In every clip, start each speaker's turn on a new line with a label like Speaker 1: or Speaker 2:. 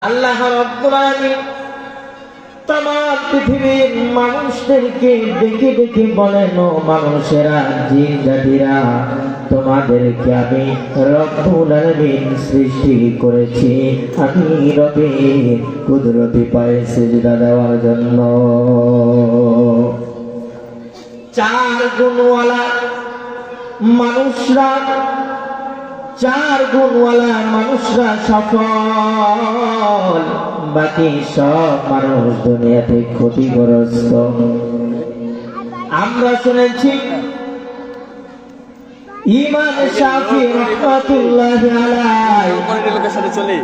Speaker 1: আল্লাহ রাব্বুল আলামিন तमाम পৃথিবীর মানুষদেরকে ডেকে ডেকে বলেন, ও মানুষেরা, জিন জাতিরা, তোমাদেরকে আমি রব্বুল আলামিন সৃষ্টি করেছি আমি রবের কুদরতি পায়ে সিজদা দেওয়ার জন্য। চার গুণওয়ালা মানুষরা সফল, বাকি সব মানুষ দুনিয়াতে ক্ষতিগ্রস্ত। আমরা শুনেছি ইমাম শাফি রাহমাতুল্লাহি আলাইহি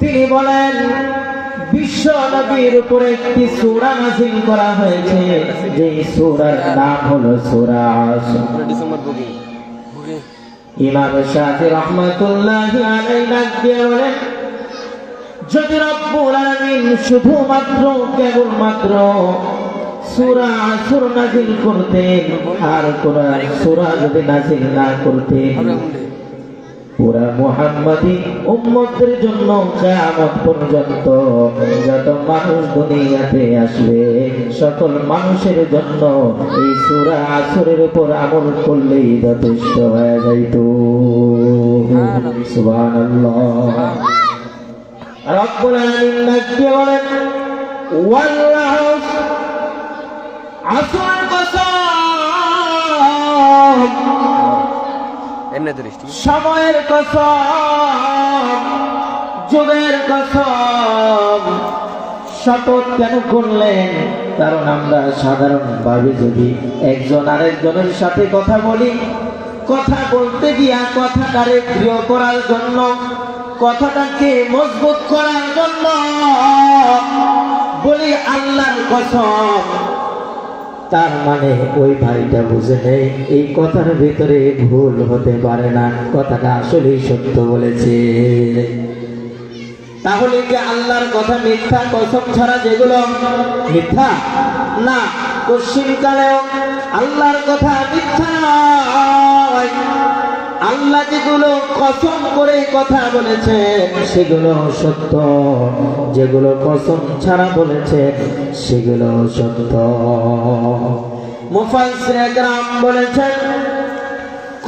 Speaker 1: তিনি বলেন, বিশ্ব নবীর উপরে একটি সূরা নাযিল করা হয়েছে, যে সূরার নাম হলো সূরা আসর। ইমাম শাফি রাহমাতুল্লাহি আলাইহি বলেন, যদি রব্বুল আলামিন শুধুমাত্র কেবলমাত্র সূরা আসর নাযিল করতেন আর কোন সূরা যদি নাযিল না করতেন, পুরা মুহাম্মাদি উম্মতের জন্য কিয়ামত পর্যন্ত যত মানুষ দুনিয়াতে আসবে সকল মানুষের জন্য এই সূরা আসরের উপর আমল করলেই যথেষ্ট হয়ে যাইত। সুবহানাল্লাহ। রব্বুল আলামিন নাকি বলেন, ওয়াল্লাহ আসরের কসম, সময়ের কসম, যুগের কসম। শপথ কেন করলেন? কারণ আমরা সাধারণভাবে যদি একজন আরেকজনের সাথে কথা বলি, কথা বলতে গিয়া কথাটারে প্রিয় করার জন্য, কথাটাকে মজবুত করার জন্য বলি আল্লাহর কসম, তার মানে ওই ভাইটা বুঝে নেই এই কথার ভিতরে ভুল হতে পারে না, কথাটা আসলেই সত্য বলেছে। তাহলে কি আল্লাহর কথা মিথ্যা? কসম ছাড়া যেগুলো মিথ্যা না, পশ্চিমকালেও আল্লাহর কথা মিথ্যা নয়। আল্লাহ যেগুলো কসম করে কথা বলেছেন সেগুলো সত্য, যেগুলো কসম ছাড়া বলেছেন সেগুলো সত্য। মুফাসসিরে কেরাম বলেছেন,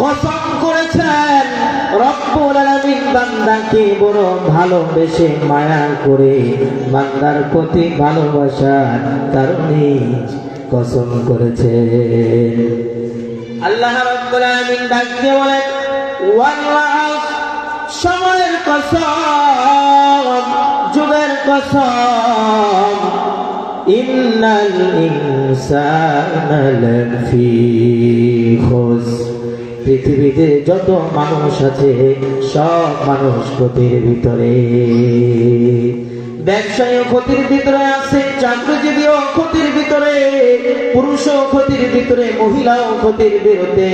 Speaker 1: কসম করেছেন রব্বুল আলামিন বান্দাকে বড় ভালোবেসে মায়া করে বান্দার প্রতি ভালোবাসার কারণে কসম করেছেন। আল্লাহ রাব্বুল আলামিন ডাক দিয়ে বলেন, ওয়াল্লাহ সময়ের কসম, যুগের কসম, ইন্নাল ইনসানা লাফি খুসর, পৃথিবীতে যত মানুষ আছে সব মানুষ ক্ষতির ভিতরে। ব্যবসায়ী ক্ষতির ভিতরে আছে, চাকরিজীবীও ক্ষতির ভিতরে, পুরুষও ক্ষতির ভিতরে, মহিলাও ক্ষতির বিরুদ্ধে।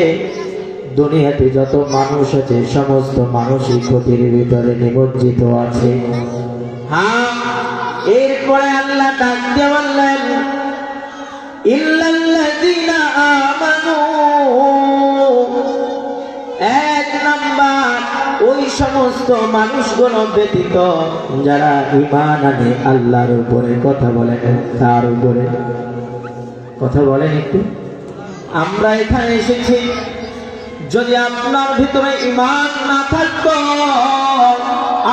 Speaker 1: দুনিয়াতে যত মানুষ আছে সমস্ত মানুষই ক্ষতির ভিতরে নিমজ্জিত আছে। হ্যাঁ, এরপরে আল্লাহ ডাক দিয়ে বললেন, ইল্লাল্লাযীনা আমানু, এক নাম্বার ওই সমস্ত মানুষগুলো ব্যতীত যারা ঈমান আনে, আল্লাহর উপরে কথা বলেন। তার উপরে কথা বলেন একটু। আমরা এখানে এসেছি, যদি আপনার ভিতরে ঈমান না থাকতো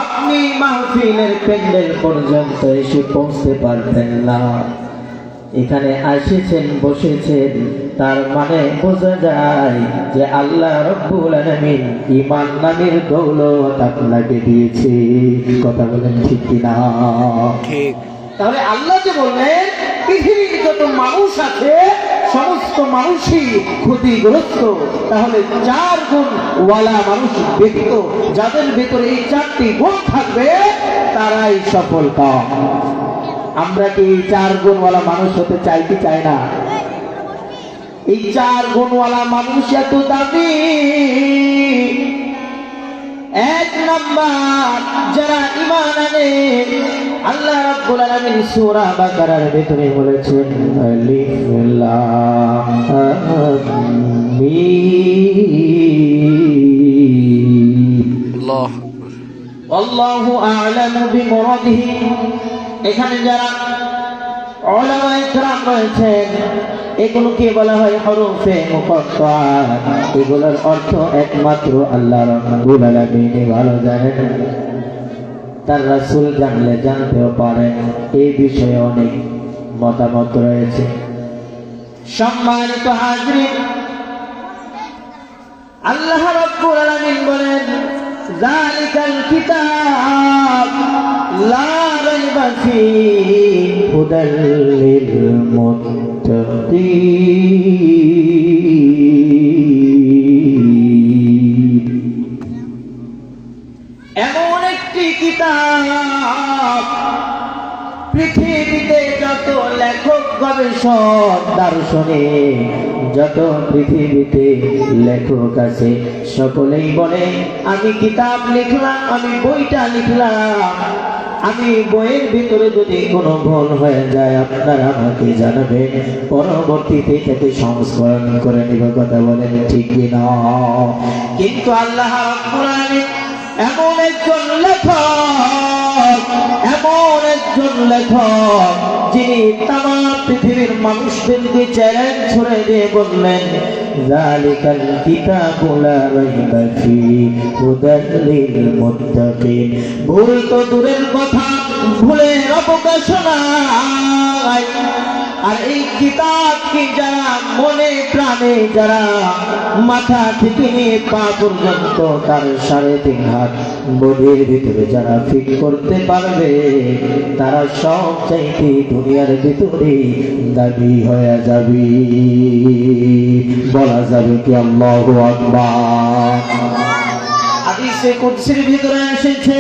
Speaker 1: আপনি মাহফিলের প্যান্ডেল পর্যন্ত এসে পৌঁছতে পারতেন না। এখানে এসেছেন, বসেছেন, তার মানে বোঝা যায় যে আল্লাহ রাব্বুল আলামিন ঈমান নামের দৌলত আপনাকে দিয়েছে। কথা বলেন ঠিক কিনা? ঠিক। তাহলে আল্লাহ যে বললেন পৃথিবীর যত মানুষ আছে সমস্ত মানুষই ক্ষতিগ্রস্ত, তাহলে চার গুণ ওয়ালা মানুষ ব্যতীত যাদের ভিতরে এই চারটি গুণ থাকবে তারাই সফল কাম। আমরা কি এই চার গুণওয়ালা মানুষ হতে চাই কি চাই না? এই চার গুণওয়ালা মানুষ এত দামি। এক নাম্বার যারা ঈমান আনে, আল্লাহ রাব্বুল আলামিন সূরা বাকারার ভিতরে বলেছেন, আলিফ লাম মিম, আল্লাহ আল্লাহু আ'লামু বিমুরাদিহি। এখানে যারা উলামা ইকরাম রয়েছেন, এগুলোকে বলা হয় হরফে মুকাত্তাআত। এগুলোর অর্থ একমাত্র আল্লাহ রাব্বুল আলামিন ভালো জানেন, তার রাসূল জানলে জানতেও পারেন। এই বিষয়ে অনেক মতামত রয়েছে। সম্মানিত হাজরিন, আল্লাহ রাব্বুল আলামিন বলেন, যালিকাল কিতাব লা রাইবা ফীহি হুদাল লিল মুত্তাকিন। এমন একটি কিতাব, পৃথিবীতে যত লেখক, গবেষক, দার্শনিক, যত পৃথিবীতে লেখক আছে, সকলেই বলে আমি কিতাব লিখলাম, আমি বইটা লিখলাম, আমি বইয়ের ভিতরে যদি কোনো ভুল হয়ে যায় আপনারা আমাকে জানাবেন, পরবর্তীতে থেকে সংস্করণ করে নিব। কথা বলেন ঠিক কিনা? কিন্তু আল্লাহ রাব্বুল আলামিন এমন একজন লেখক, এমন একজন লেখক, যিনি তামাম পৃথিবীর মানুষদেরকে চ্যালেঞ্জ ছুড়ে দিয়ে বললেন, যালিকাল কিতাবু লা রাইবা ফীহি হুদাল লিল মুত্তাকিন। ভুল তো দূরের কথা, ভুলের অবকাশ নাই। আর এই কিতাবকে যারা মনে প্রাণে, যারা মাথা থেকে নিয়ে পা পর্যন্ত তার 3.5 হাত বডির ভিতরে যারা ফিট করতে পারবে, তারা সব চাইতে দুনিয়ার ভিতরে দাবি হয়ে যাবে। বলা যাবে কি আল্লাহু আকবার? হাদিসে কুদসির ভিতরে এসেছে,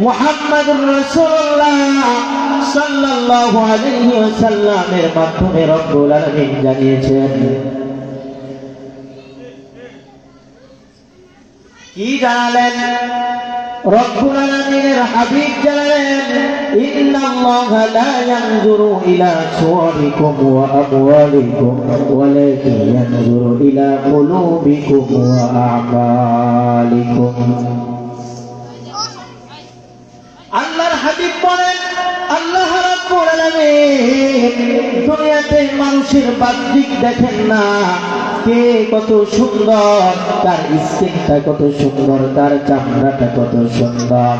Speaker 1: মুহাম্মাদুর রাসূলুল্লাহ সাল্লাল্লাহু আলাইহি ওয়াসাল্লামের মাধ্যমে রব্বুল আলামিন জানিয়েছেন, কি জানালেন? রব্বুল আলামিনের হাবিব জানালেন, ইন্নাল্লাহা লা ইয়ানজুরু ইলা সুওয়ারিকুম ওয়া আমওয়ালিকুম ওয়ালাকিন ইয়ানজুরু ইলা কুলুবিকুম ওয়া আ'মালিকুম। আল্লাহর হাবিব বলেন, আল্লাহ রাব্বুল আলামিন দুনিয়াতে মানুষের বাহ্যিক দেখেন না, কে কত সুন্দর, তার স্কিনটা কত সুন্দর, তার চামড়াটা কত সুন্দর।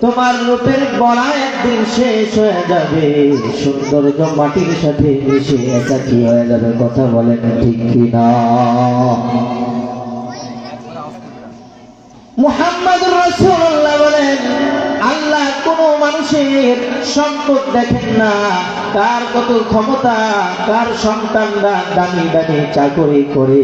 Speaker 1: তোমার রূপের গড়া একদিন শেষ হয়ে যাবে, সৌন্দর্য মাটির সাথে মিশে একাকী হয়ে যাবে। কথা বলেন ঠিক কিনা? মুহাম্মাদুর রাসূলুল্লাহ বলেন, আল্লাহ কোন মানুষের সম্পদ দেখেন না, কার কত ক্ষমতা, কার সন্তানরা দামি দামি চাকরি করে,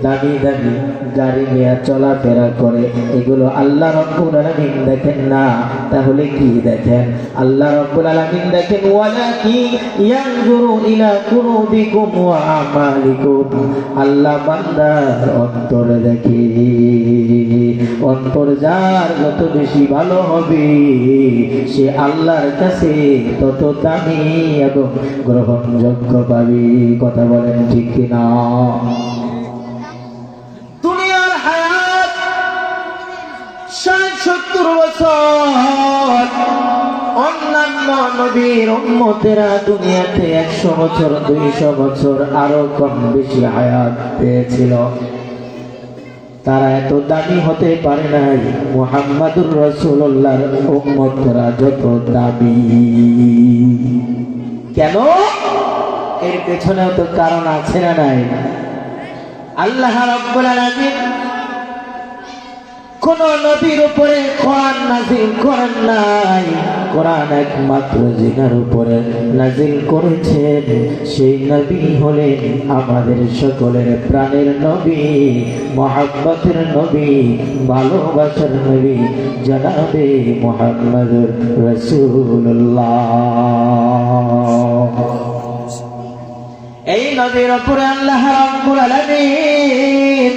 Speaker 1: দামি দামি গাড়ি নিয়ে চলাফেরা করে, এগুলো আল্লাহ রাব্বুল আলামিন দেখেন না। তাহলে কি দেখেন? আল্লাহ রাব্বুল আলামিন দেখেন, ওয়ালাকিন ইয়ানজুরু ইলা কুলুবিকুম ওয়া আমালিকুম। আল্লাহ বান্দার অন্তরে দেখে। অন্তর যার যত বেশি ভালো হবে, সে আল্লাহর কাছে তত দামি এবং গ্রহণযোগ্য পাবে। কথা বলেন ঠিক কিনা? দুনিয়ার হায়াত 60-70 বছর, অন্যান্য নবীর উম্মতেরা দুনিয়াতে 100 বছর, 200 বছর, আরো কম বেশি হায়াত পেয়েছিল। তারা এত দামি হতে পারে নাই, মুহাম্মাদুর রাসূলুল্লাহর উম্মতরা যত দামি। কেন? এর পেছনেও তো কারণ আছে না নাই? আল্লাহ রাব্বুল আলামিন কোন নবীর উপরে কোরআন নাযিল করেন নাই। কোরআন একমাত্র যিনার উপরে নাযিল করেছেন, সেই নবী হলেন আমাদের সকলের প্রাণের নবী, মহব্বতের নবী, ভালোবাসার নবী, জনাবে মুহাম্মদুর রাসূলুল্লাহ। এই নবীর উপরে আল্লাহ রাব্বুল আলামিন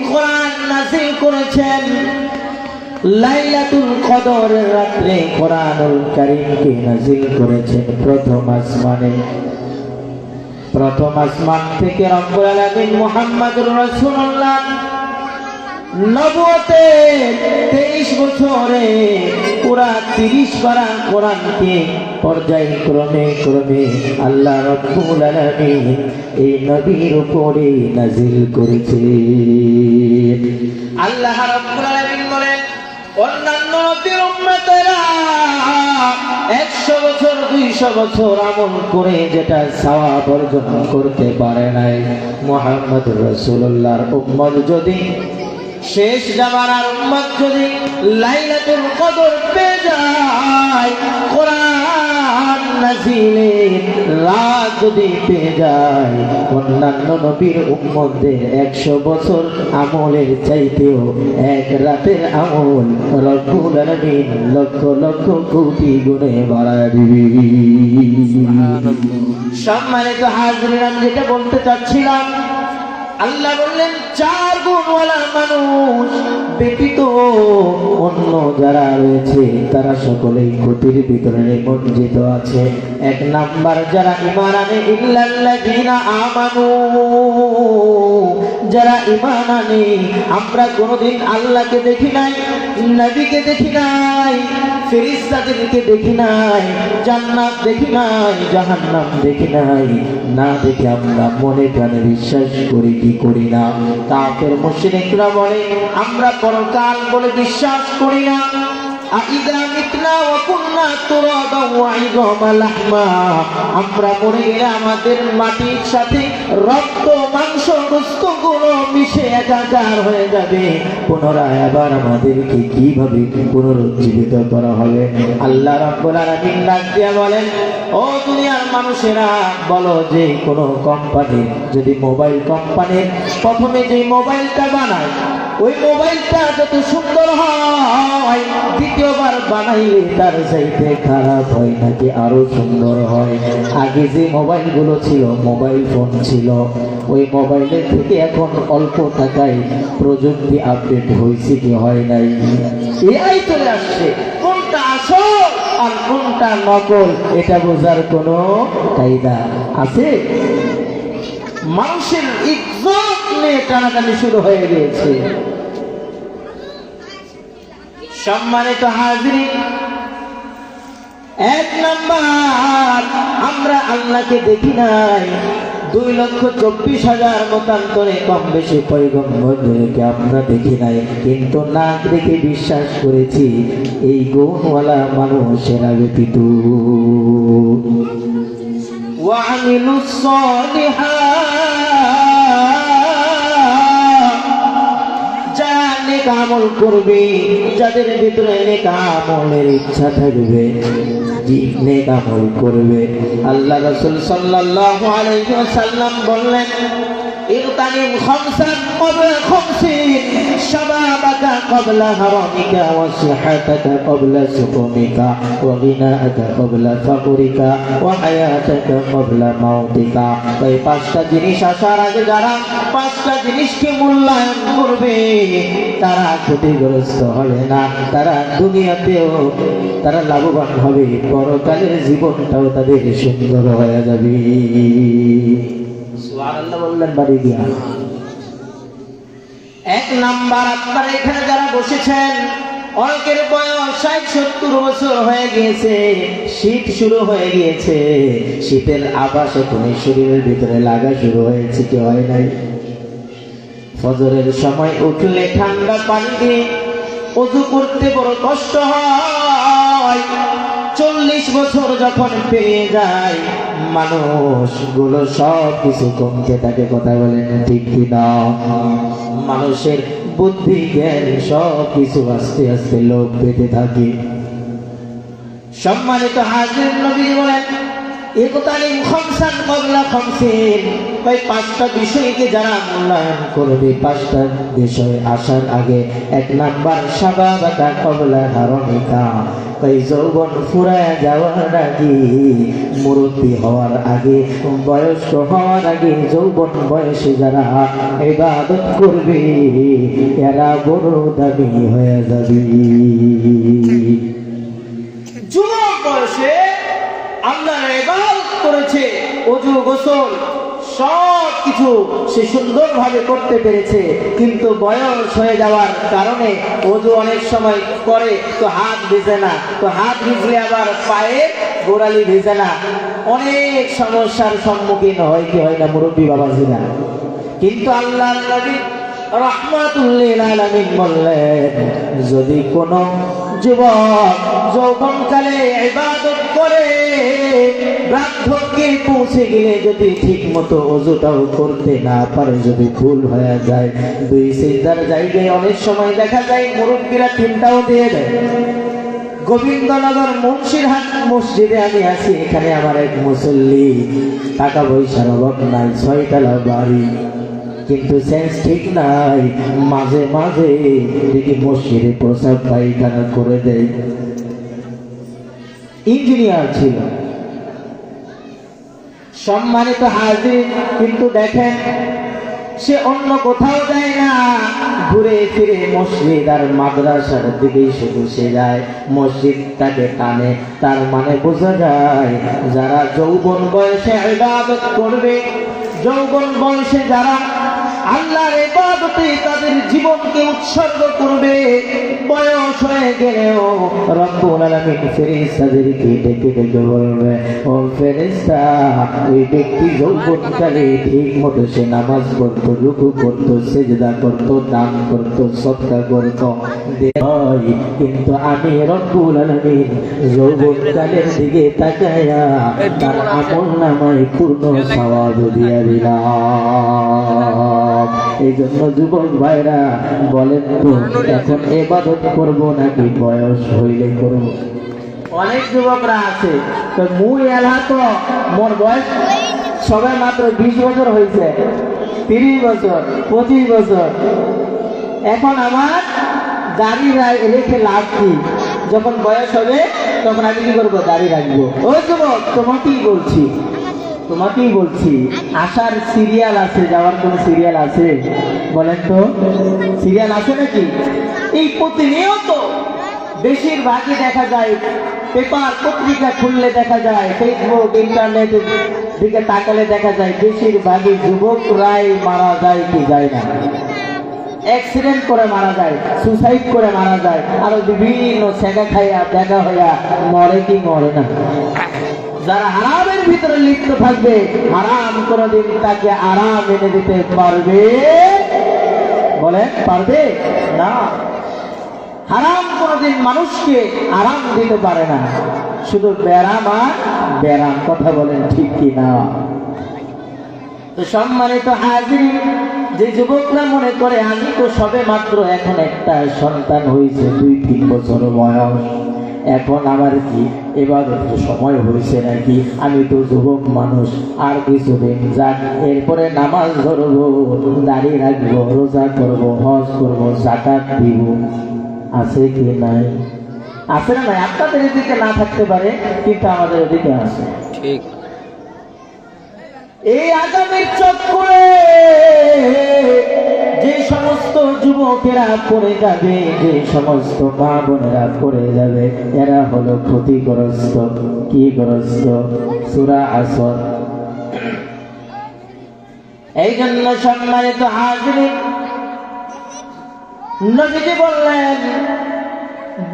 Speaker 1: কোরআন নাযিল করেছেন। লাইলাতুল কদরের রাতে কোরআনুল কারীমকে নাযিল করেছেন প্রথম আসমানে। প্রথম আসমান থেকে রব্বুল আলামিন মুহাম্মদুর রাসূলুল্লাহ নবুয়তে 23 বছরে পুরা 30 পারা কোরআনকে পর্যায়ক্রমে ক্রমে আল্লাহ রাব্বুল আলামিন এই নবীর উপরে নাজিল করেছে। আল্লাহ রাব্বুল আলামিন বলেন, অন্যান্য নবীর উম্মতেরা 100 বছর 200 বছর আমল করে যেটা সওয়াব অর্জন করতে পারে নাই, মুহাম্মদ রাসূলুল্লাহর উম্মত যদি, শেষ জামানার উম্মত যদি লাইলাতুল কদর পেয়ে যায়, কোরআন নাজিলের রাত যদি পেয়ে যায়, অন্যান্য নবীর উম্মতদের 100 বছর আমলের চাইতেও এক রাতের আমল রব্বুল আলামিন লক্ষ লক্ষ কোটি গুণে বাড়ায় দিবে। সম্মানিত হাজিরিন, আমি যেটা বলতে চাচ্ছিলাম, আল্লাহ বললেন 4 গুণওয়ালা মানুষ ব্যতীত অন্য যারা রয়েছে তারা সকলেই ক্ষতির ভিতরে নিমজ্জিত আছে। 1 নাম্বার, যারা ঈমান আনে, ইল্লাল্লাযীনা আমানু, যারা ঈমান আনে। আমরা কোনোদিন আল্লাহকে দেখি নাই, নবীকে দেখি নাই, ফেরেশতাদেরকে দেখি নাই, জান্নাত দেখি নাই, জাহান্নাম দেখি নাই, না দেখে আমরা মনে প্রাণে বিশ্বাস করি কি করি না? কাফের মুশরিকরা বলে আমরা পরকাল বলে বিশ্বাস করি না। আইদা মিতনা ওয়া কুননা তুরাবা ওয়া ইযামা লাহমা, আমরা মরে গেলে আমাদের মাটির সাথে রক্ত মাংস গোশতগুলো মিশে একাকার হয়ে যাবে, পুনরায় আবার আমাদেরকে কিভাবে পুনরুজ্জীবিত করা হবে? আল্লাহ রাব্বুল আলামিন ডাক দিয়া বলেন, ও দুনিয়ার মানুষেরা, বলো যে কোনো কোম্পানি যদি মোবাইল কোম্পানির প্রথমে যে মোবাইলটা বানায়, ওই মোবাইলটা যত সুন্দর হয়, দ্বিতীয়বার বানাইলে তার চাইতে খারাপ হয় নাকি আরো সুন্দর হয়? আগে যে মোবাইলগুলো ছিল, মোবাইল ফোন ছিল, ওই মোবাইলের থেকে এখন অল্প টাকায় প্রযুক্তি আপডেট হয়েছে কি হয় নাই? এআই চলে আসছে, কোনটা আসল আর কোনটা নকল এটা বোঝার কোনো কায়দা আছে? মানুষের ইজ্জত নিয়ে টানাটানি শুরু হয়ে গিয়েছে। সম্মানিত হাজিরিন, 1 নাম্বার, আমরা আল্লাহকে দেখি নাই। 2,24,000 মতান্তরে কম বেশি পয়গম্বরদেরকে আমরা দেখি নাই, কিন্তু নাক দেখে বিশ্বাস করেছি এই গুণওয়ালা মানুষেরা ব্যতীত। ওয়ামিলুস সালিহাত, যারা নেক আমল করবে, যাদের ভিতরে নেক আমলের ইচ্ছা থাকবে, নেক আমল করবে। আল্লাহ রাসূল সাল্লাল্লাহু আলাইহি ওয়াসাল্লাম বললেন, ইগতানিম খামসান ক্বাবলা খামসিন, শাবাবাকা ক্বাবলা হারামিকা, ওয়া সিহাতাকা ক্বাবলা সুকুমিকা, ওয়া গিনাআকা ক্বাবলা ফাকরিকা, ওয়া হায়াতাকা ক্বাবলা মাউতিকা। এই 5টা জিনিস আসার আগে যারা 5টা জিনিসকে মূল্যায়ন করবে, তারা ক্ষতিগ্রস্ত হবে না, তারা দুনিয়াতেও তারা লাভবান হবে, পরকালের জীবনটাও তাদের সুন্দর হয়ে যাবে। সুবহানাল্লাহ বললেন বাড়ি দিয়া। 1 নাম্বার, আপনারা এখানে যারা বসেছেন, অনেকের বয়স 60-70 বছর হয়ে গিয়েছে, শীত শুরু হয়ে গিয়েছে, শীতের আভাস এখন শরীরের ভিতরে লাগা শুরু হয়েছে কি হয় নাই? ফজরের সময় উঠলে ঠান্ডা পানি দিয়ে ওযু করতে বড় কষ্ট হয়। 40 বছর যখন পেয়ে যায়, মানুষগুলো সব কিছু কমতে থাকে। কথা বলেন ঠিক কিনা? মানুষের বুদ্ধি জ্ঞান সব কিছু আস্তে আস্তে লোপ পেতে থাকে। সম্মানিত হাজির, নবী বলেন, ইগতানিম খামসান ক্বাবলা খামসিন, এই 5টা বিষয়কে যারা মূল্যায়ন করবে, 5টা বিষয় আসার আগে 1 নাম্বার, শাবাবাকা ক্বাবলা হারামিকা, এই যৌবন ফুরায় যাওয়ার আগে, মুরব্বী হওয়ার আগে, বয়স্ক হওয়ার আগে, যৌবন বয়সে যারা ইবাদত করবে, এরা বড় দামি হয়ে যাবে। যুবক বয়সে আল্লাহর ইবাদত করেছে, ওযু গোসল সব কিছু সে সুন্দরভাবে করতে পেরেছে, কিন্তু বয়স হয়ে যাওয়ার কারণে ওযু অনেক সময় করে তো হাত ভিজে না, তো হাত ভিজলে আবার পায়ের গোড়ালি ভিজে না, অনেক সমস্যার সম্মুখীন হয় কি হয় না মুরব্বী বাবাজিরা। কিন্তু আল্লাহর নবী রাহমাতুল লিল আলামিন বললেন, যদি কোনো যুবক যৌবনকালে ইবাদত করে বার্ধক্যে পৌঁছে গেলে যদি ঠিক মতো ওযুটাও করতে না পারে, যদি ভুল হয়ে যায়, দুই সিজদার জায়গায় অনেক সময় দেখা যায় মুরব্বীরা তিনটাও দিয়ে দেয়। গোবিন্দনগর মুন্সিরহাট মসজিদে আমি আছি, এখানে আমার এক মুসল্লি, টাকা পয়সার অভাব নাই, 6 তলা বাড়ি, কিন্তু সেন্স ঠিক নাই, মাঝে মাঝে দেখি মসজিদে প্রসাব পায়খানা করে দেয়। ইঞ্জিনিয়ার ছিল, সম্মানিত হাজির, কিন্তু দেখেন সে অন্য কোথাও যায় না, ঘুরে ফিরে মসজিদ আর মাদ্রাসার দিকেই শুধু সে যায়, মসজিদ তাকে টানে। তার মানে বোঝা যায় যারা যৌবন বয়সে ইবাদত করবে, যৌবন বয়সে যারা আল্লাহর ইবাদতে তাদের জীবনকে উৎসর্গ করবে, বয়স হয়ে গেলেও রব্বুল আলামিন ফেরেশতাদেরকে ডেকে ডেকে বলবে, ও ফেরেশতা, ওই ব্যক্তি যৌবনকালে ঠিক মতো সে নামাজ পড়তো, রুকু করতো, সিজদা করতো, দান করতো, সদকা করতো, কিন্তু আমি রব্বুল আলামিন যৌবনকালের দিকে তাকায়া তার আমলনামায় পূর্ণ সওয়াব দিয়ে দিলাম। এই জন্য যুবক ভাইরা বলেন তো, এখন ইবাদত করব নাকি বয়স হইলে করব? অনেক যুবকরা আছে তো মুই এলা তো মোর বয়স সবাই মাত্র 20 বছর হয়েছে, 30 বছর, 25 বছর, এখন আমার দাড়ি রেখে লাভ কি? যখন বয়স হবে তখন আমি কি করবো? দাড়ি রাখবো। ও যুবক, তোমাকেই বলছি, তোমাকেই বলছি, আসার সিরিয়াল আছে, যাওয়ার কোন সিরিয়াল আছে? বলেন তো, সিরিয়াল আছে নাকি? এই প্রতিনিয়ত বেশিরভাগই দেখা যায়, পেপার পত্রিকা খুললে দেখা যায়, ফেসবুক ইন্টারনেটের দিকে তাকালে দেখা যায় বেশিরভাগই যুবকরাই মারা যায় কি যায় না, অ্যাক্সিডেন্ট করে মারা যায়, সুসাইড করে মারা যায়, আরো বিভিন্ন সেগা খাইয়া দেখা হইয়া মরে কি মরে না। যারা হারামের ভিতরে লিপ্ত থাকবে, হারাম কোনদিন তাকে আরাম এনে দিতে পারবে? বলেন পারবে না। হারাম কোনদিন মানুষকে আরাম দিতে পারে না, শুধু ব্যারাম আর ব্যারাম। কথা বলেন ঠিক কি না? তো সম্মানিত হাজির, যে যুবকরা মনে করে আমি তো সবে মাত্র এখন একটা সন্তান হয়েছে, 2-3 বছর বয়স, এখন আমার কি ইবাদতের সময় হয়েছে নাকি? আমি তো যুবক মানুষ, আর কিছুদিন যাক, এরপরে নামাজ ধরবো, দাড়ি রাখবো, রোজা করবো, হজ করবো, যাকাত দিব। আছে কি নাই? আছে না নাই? আপনাদের এদিকে না থাকতে পারে, কিন্তু আমাদের এদিকে আছে। ঠিক এই আগামীর চক্করে যে সমস্ত যুবকেরা পড়ে যাবে, যে সমস্ত মা বোনেরা পড়ে যাবে, এরা হলো ক্ষতিগ্রস্ত। কি গ্রস্ত? সূরা আসর। এই জন্য সম্মানিত হাজিরিন, নবীজি বললেন,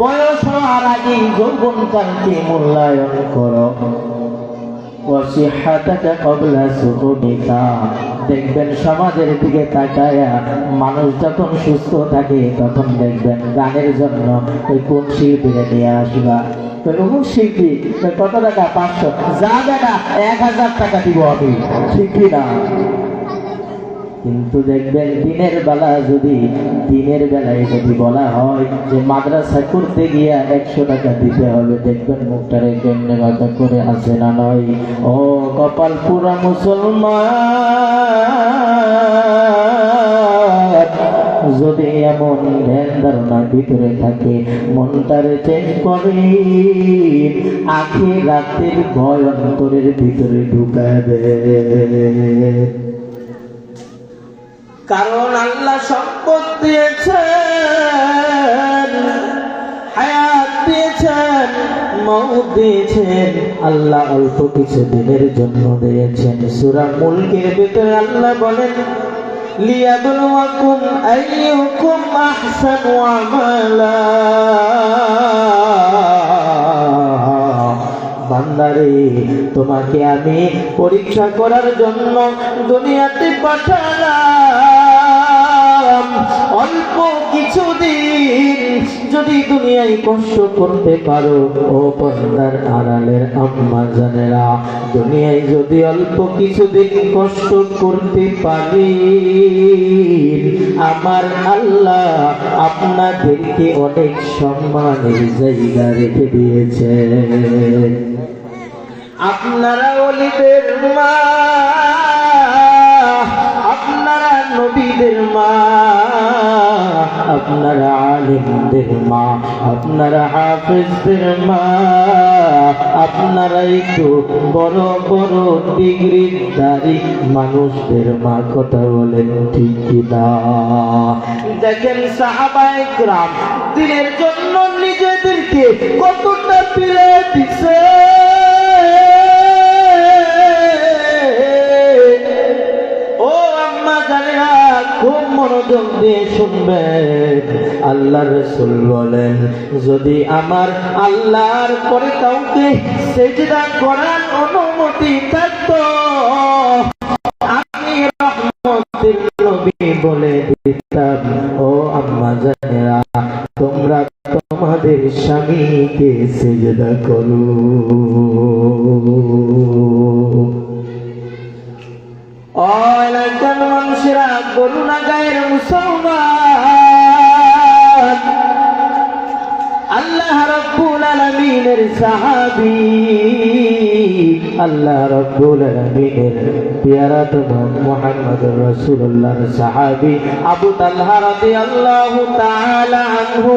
Speaker 1: বয়স হওয়ার আগে যৌবনকালকে মূল্যায়ন করো। দেখবেন সমাজের দিকে তাকায়া মানুষ যখন সুস্থ থাকে তখন দেখবেন গানের জন্য ওই কোন শিল্পীরা নিয়ে আসবা, অমুক শিল্পী, কত টাকা? 500, যা বেটা 1000 টাকা দিব আমি, ঠিক না? কিন্তু দেখবেন দিনের বেলায় যদি বলা হয় যে মাদ্রাসা করতে গিয়া 100 টাকা দিতে হবে, দেখবেন মুখটারে কেমনে বাঁকা করে আছে না নয়? ও কপাল পুরা মুসলমান, যদি এমন ধ্যান ধারণা ভিতরে থাকে, মনটারে চেঞ্জ করে আখিরাতের ভয় অন্তরের ভিতরে ঢুকাবে। কারণ আল্লাহ সম্পদ দিয়েছেন, হায়াত দিয়েছেন, মওত দিয়েছেন আল্লাহ অল্প কিছু দিনের জন্য দিয়েছেন। সূরা মুলকের ভিতরে আল্লাহ বলেন লিয়াবলুয়াকুম আইয়ুকুম আহসানু আমালা। বান্দারে, তোমাকে আমি পরীক্ষা করার জন্য দুনিয়াতে পাঠালাম। অল্প কিছুদিন যদি দুনিয়ায় কষ্ট করতে পারো, ও পর্দার আড়ালের আম্মা জানেরা, দুনিয়ায় যদি অল্প কিছুদিন কষ্ট করতে পারি, আমার আল্লাহ আপনাদেরকে অনেক সম্মানের জায়গা রেখে দিয়েছে। আপনারা ওলিদের মা, আপনারা নবীদের মা, আপনারা আলিমদের মা, আপনারা হাফেজদের মা, আপনারা একটু বড় বড় ডিগ্রিধারী মানুষদের মা। কথা বলেন ঠিক কিনা? দেখেন সাহাবায়ে কেরাম দিনের জন্য নিজেদেরকে কতটা পিলে দিছে। খুব মনোযোগ দিয়ে শুনবেন। আল্লাহ রাসূল বলেন, যদি আমার আল্লাহর পরে কাউকে সিজদা করার অনুমতি থাকতো, আমি রহমতের নবী বলে দিতাম, ও আম্মা জানেরা, তোমরা তোমাদের স্বামীকে সিজদা করো। এলাকার মানুষেরা, করুণা গায়ের মুসলমান, আল্লাহ রাব্বুল আলামিনের সাহাবী, আল্লাহ রাব্বুল আলামিনের পেয়ারা তোমার মুহাম্মদুর রাসূলুল্লাহর সাহাবী আবু তালহা রাদিয়াল্লাহু তাআলা আনহু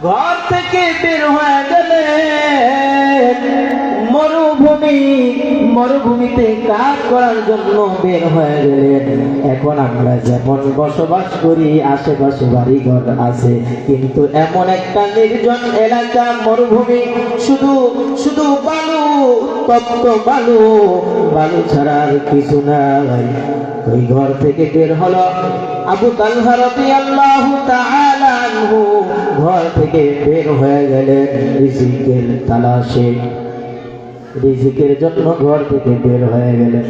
Speaker 1: ঘর থেকে বের হয়ে গেলেন। মরুভূমিতে কাজ করার জন্য বের হয়ে গেলেন। এখন আমরা যেমন বসবাস করি, আশেপাশে বাড়িঘর আছে, কিন্তু এমন একটা নির্জন এলাকা, মরুভূমি, শুধু শুধু বালু, তপ্ত বালু, বালু ছাড়া আর কিছু নাই। ওই ঘর থেকে বের হলো আবু তালহা রাদিয়াল্লাহু তাআলা আনহু। ঘর থেকে বের হয়ে গেলেন রিজিকের তালাশে, রিজিকের জন্য ঘর থেকে বের হয়ে গেলেন।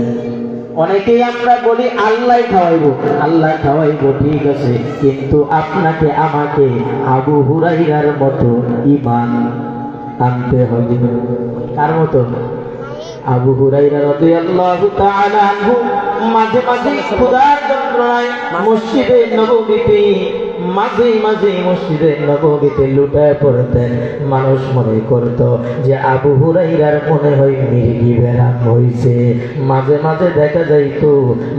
Speaker 1: অনেকেই আমরা বলি আল্লাহ খাওয়াইবো, আল্লাহ খাওয়াইবো, ঠিক আছে, কিন্তু আপনাকে আমাকে আবু হুরাইরার মতো ঈমান আনতে হবে। কার মতো? আবু হুরাইরা রাদিয়াল্লাহু তাআলা আনহু মাঝে মাঝে ক্ষুধার যন্ত্রণায় মসজিদে নববীতে মসজিদে নববীতে লুটায় পড়তেন। মানুষ মনে করত যে আবু হুরাইরার মনে হয় মির্গি ব্যারাম হয়েছে। মাঝে মাঝে দেখা যাইত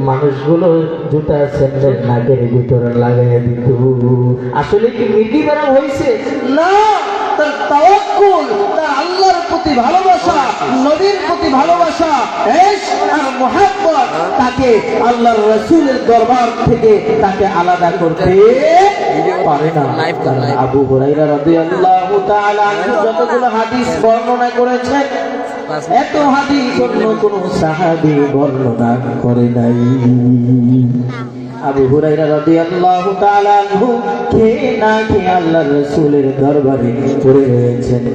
Speaker 1: মানুষগুলো জুতা স্যান্ডেল নাকের ভিতরে লাগাই দিত। আসলে কি মির্গি ব্যারাম হয়েছে? না, তার তাওয়াক্কুল, তার আল্লাহর প্রতি ভালোবাসা, নবীর প্রতি ভালোবাসা, ইশক আর মুহাব্বত তাকে আল্লাহর রাসূলের দরবার থেকে তাকে আলাদা করতে পারে না। আবু হুরায়রা রাদিয়াল্লাহু তাআলা আনহু যতগুলো হাদিস বর্ণনা করেছেন, এত হাদিস অন্য কোন সাহাবী বর্ণনা করে নাই। আবু হুরায়রা রাদিয়াল্লাহু তাআলা আনহু খেয়ে না খেয়ে আল্লাহর রাসূলের দরবারে পড়ে রয়েছেন।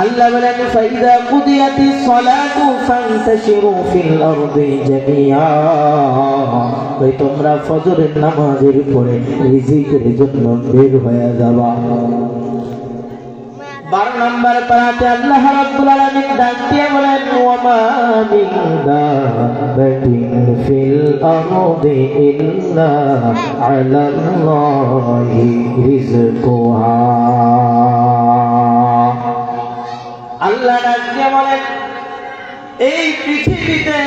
Speaker 1: আল্লাহ বলেন, ফাইদা কুদিয়াতিস সালাতু ফান্তাশিরু ফিল আরদি জামিআ। ওই তোমরা ফজরের নামাজের পরে রিজিকের জন্য বের হয়ে যাবা। 12 নম্বর পারাতে আল্লাহ রাব্বুল আলামিন ডাক দিয়ে বলেন, ওয়া মা মিন দাব্বাতিন ফিল আরদি ইল্লা আলাল্লাহি রিজকুহা। আল্লাহ ডাক দিয়ে বলেন, এই পৃথিবীতে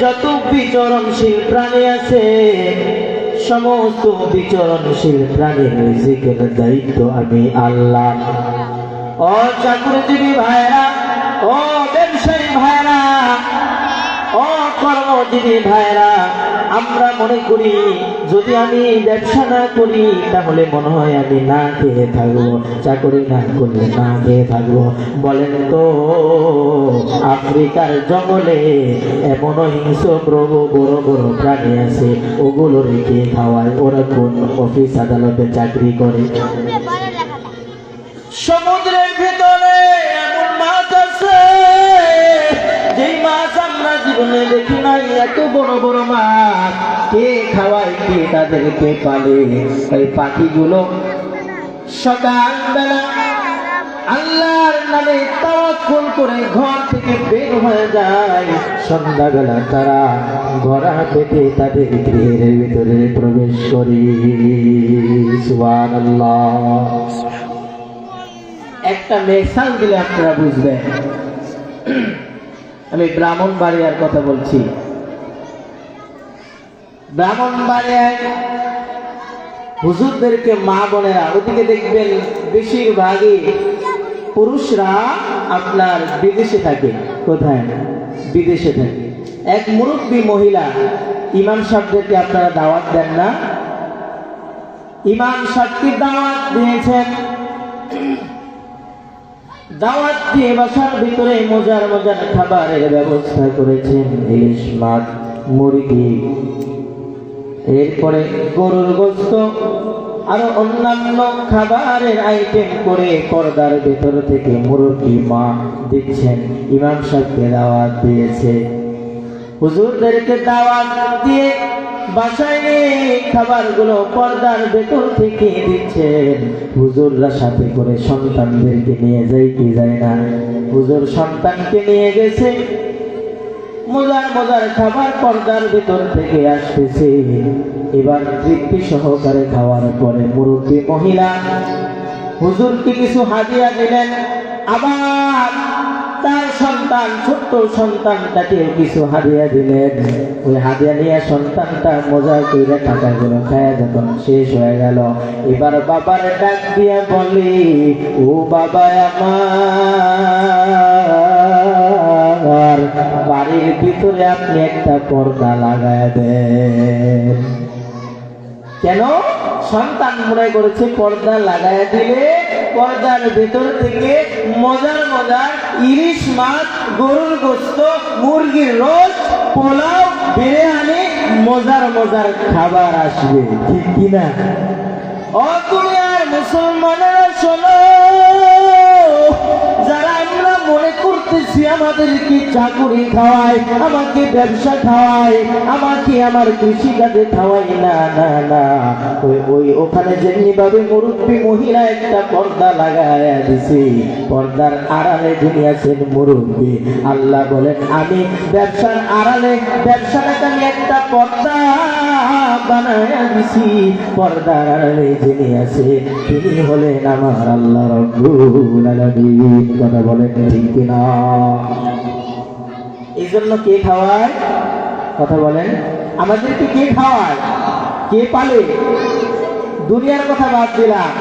Speaker 1: যত বিচরণশীল প্রাণী আছে, সমস্ত বিচরণশীল প্রাণীর রিজিকের দায়িত্ব আমি আল্লাহ। ও চাকরিজীবী ভাইরা, ও ব্যবসায়ী ভাইরা, ও কর্মজীবী ভাইরা, আমরা মনে করি যদি আমি ব্যবসা না করি তাহলে মনে হয় আমি না খেয়ে থাকবো, চাকরি না করলে না খেয়ে থাকবো। বলেন তো আফ্রিকার জঙ্গলে এমনও হিংস্র প্রভু বড় বড় প্রাণী আছে, ওগুলো রেখে খাওয়ায়। ওরা কোন অফিস আদালতে চাকরি করে? সমুদ্রের ভিতরে এমন মাছ আছে যেই মাছ আমরা জীবনে দেখি নাই, এত বড় বড় মাছ। কে খাওয়ায়, কে তাদেরকে পালে? এই পাখিগুলো সকালবেলা আল্লাহর নামে তাওয়াক্কুল করে ঘর থেকে বের হয়ে যায়, সন্ধ্যাবেলা তারা ঘোড়া পেতে তাদের গৃহের ভিতরে প্রবেশ করে। সুবহানাল্লাহ। একটা মিসাল দিলে আপনারা বুঝবেন। আমি ব্রাহ্মণবাড়িয়ার কথা বলছি। ব্রাহ্মণবাড়িয়ায় হুজুরদেরকে মা বোনেরা, ওদিকে দেখবেন বেশিরভাগই পুরুষরা আপনার বিদেশে থাকে। কোথায়? বিদেশে থাকে। এক মুরব্বী মহিলা ইমাম সাহেবদেরকে আপনারা দাওয়াত দেন না? ইমাম সাহেবকে দাওয়াত দিয়েছেন। দাওয়াত দিয়ে বাসার ভিতরে মজার মজার খাবারের ব্যবস্থা করেছেন। ইলিশ মাছ, মুরগি, এরপরে গরুর গোশত, আরো অন্যান্য খাবারের আইটেম করে পর্দার ভেতর থেকে মুরব্বী মা দিচ্ছেন। ইমাম সাহেবকে দাওয়াত দিয়েছে। হুজুরদেরকে দাওয়াত দিয়ে বাসায় নিয়ে খাবারগুলো পর্দার ভেতর থেকে দিচ্ছেন। হুজুররা সাথে করে সন্তানদেরকে নিয়ে যায় কি যায় না? হুজুর সন্তানকে নিয়ে গেছে। মজার মজার খাবার পর্দার ভেতর থেকে আসতেছে। এবার তৃপ্তি সহকারে খাওয়ার পরে মুরব্বী মহিলা হুজুরকে কিছু হাদিয়া দিলেন। আবার তার সন্তান, ছোট্ট সন্তানটাকে কিছু হাদিয়া দিলেন। ওই হাদিয়া নিয়ে সন্তানটা মজা করে টাকাগুলো খায়া যখন শেষ হয়ে গেল, এবার বাবার ডাক দিয়া বলে, ও বাবা আমার, বাড়ির ভিতরে আপনি একটা পর্দা লাগায় দেন। কেন? সন্তান মনে করেছে পর্দা লাগায় দিলে পর্দার ভেতর থেকে মজার মজার ইলিশ মাছ, গরুর গোশত, মুরগির রোস্ট, পোলাও, বিরিয়ানি, মজার মজার খাবার আসবে। ঠিক কিনা? ও তুমি আর মুসলমানেরা শোনো, যারা আমরা মনে করতেছি আমাদেরকে চাকুরি খাওয়ায়, আমাকে ব্যবসা খাওয়ায়, আমাকে আমার কৃষি কাজে খাওয়াই, না না না, ওই ওখানে যেমনি ভাবে মুরব্বী মহিলা একটা পর্দা লাগায় দিছে, পর্দার আড়ালে যিনি আছেন মুরব্বী, আল্লাহ বলেন আমি ব্যবসার আড়ালে ব্যবসাটাকে আমি একটা পর্দা বানায় দিছি। পর্দার আড়ালে যিনি আছে তিনি হলেন আমার আল্লাহ রাব্বুল আলামিন। কথা বলেন ঠিক কিনা? এই জন্য কে খাওয়ায়? কথা বলেন, আমাদেরকে কে খাওয়ায়? কে পালে? দুনিয়ার কথা বাদ দিলাম,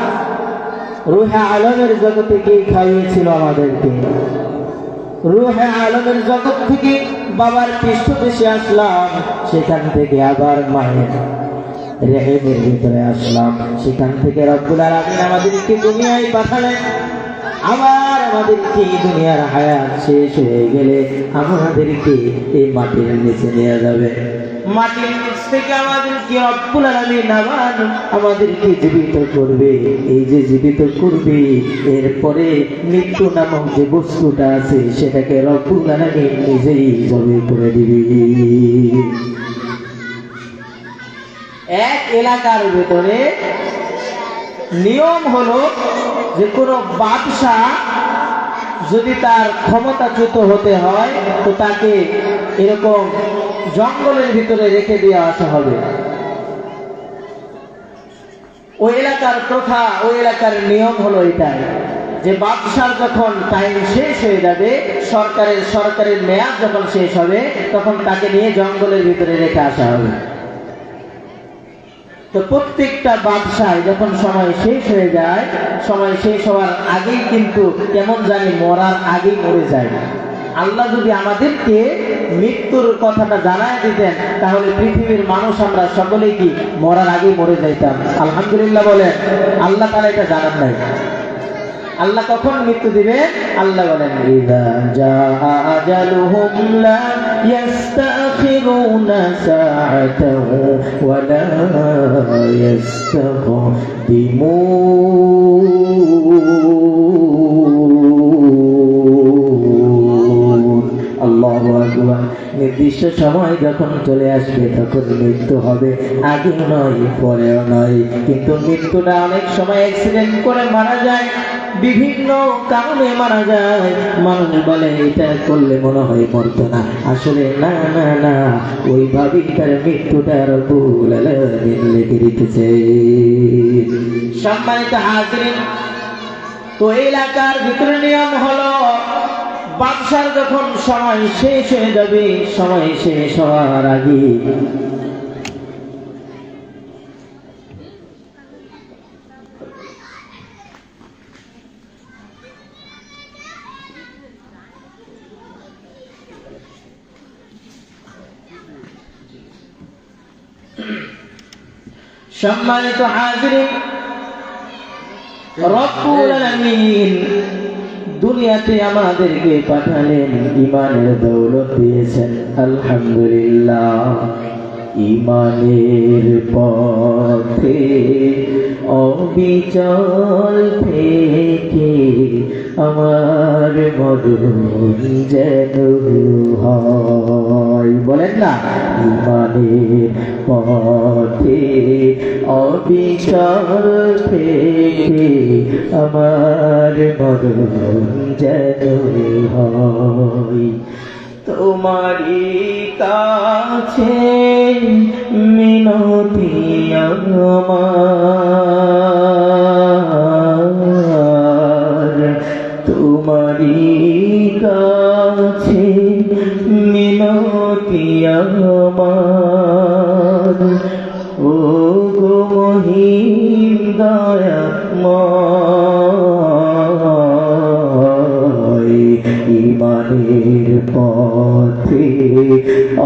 Speaker 1: রূহে আলমের জগতে কে খাইয়েছিল আমাদেরকে? রূহে আলমের জগৎ থেকে বাবার পৃষ্ঠদেশে আসলাম, সেখান থেকে আবার মায়ের রেহেমের ভিতরে আসলাম, সেখান থেকে রব্বুল আলামিন আমাদেরকে দুনিয়ায় পাঠালেন। আবার আমাদেরকে দুনিয়ার হায়াত শেষ হয়ে গেলে আমাদেরকে এই মাটির নিচে নিয়ে যাবে। মাটির নিচ থেকে আমাদেরকে রব্বুল আলামিন আবার আমাদেরকে জীবিত করবে। এই যে জীবিত করবে, এরপরে মৃত্যু নামক যে বস্তুটা আছে সেটাকে রব্বুল আলামিন নিজেই জবে করে দিবে। এক এলাকার ভেতরে নিয়ম হলো যে কোনো বাদশাহ যদি তার ক্ষমতাচ্যুত হতে হয় তো তাকে এরকম জঙ্গলের ভিতরে রেখে দিয়ে আসা হবে। ওই এলাকার প্রথা, ওই এলাকার নিয়ম হলো এটাই যে বাদশার যখন টাইম শেষ হয়ে যাবে, সরকারের মেয়াদ যখন শেষ হবে, তখন তাকে নিয়ে জঙ্গলের ভিতরে রেখে আসা হবে। তো প্রত্যেকটা বাদশাহ যখন সময় শেষ হয়ে যায়, সময় শেষ হওয়ার আগেই কিন্তু কেমন জানি মরার আগেই মরে যায়। আল্লাহ যদি আমাদেরকে মৃত্যুর কথাটা জানায় দিতেন তাহলে পৃথিবীর মানুষ আমরা সকলেই কি মরার আগে মরে যাইতাম। আলহামদুলিল্লাহ বলেন, আল্লাহ তাআলা এটা জানান নাই। আল্লাহ কখন মৃত্যু দিবে? আল্লাহ বলেন ইযা জাআ আজালুহুম লা ইস্তাখিরুনা সাআতান ওয়া লা ইস্তাকদিমুন। আল্লাহু আকবার। নির্দিষ্ট সময় যখন চলে আসবে তখন মৃত্যু হবে, আগে নয় পরেও নয়। কিন্তু মৃত্যুটা অনেক সময় অ্যাক্সিডেন্ট করে মারা যায়, বিভিন্ন কারণে মারা যায়। মানুষ বলে এটা করলে মনে হয় মরতো না, আসলে না না না, ওইভাবেই তার মৃত্যুটা রব্বুল আলামিন লিখে রেখেছে। সম্মানিত হাজিরিন, তো এলাকার ভিতরে নিয়ম হলো বাদশার যখন সময় শেষ হয়ে যাবে, সময় শেষ হওয়ার আগে সম্মানিত হাজিরিন, রব্বুল আলামিন দুনিয়াতে আমাদেরকে পাঠালেন, ইমানের দৌলত দিয়েছেন। আলহামদুলিল্লাহ। ইমানের পথে অবিচল থেকে আমার মরণ যেন হয়। বলেন না, ইমানের পথে অবিচল থেকে আমার মরণ যেন হয়। তোমারই কাছে মিনতি আমার, তোমারই কাছে মিনতি আমার, ও গো মহিম দয়াময়। ইমানের পথে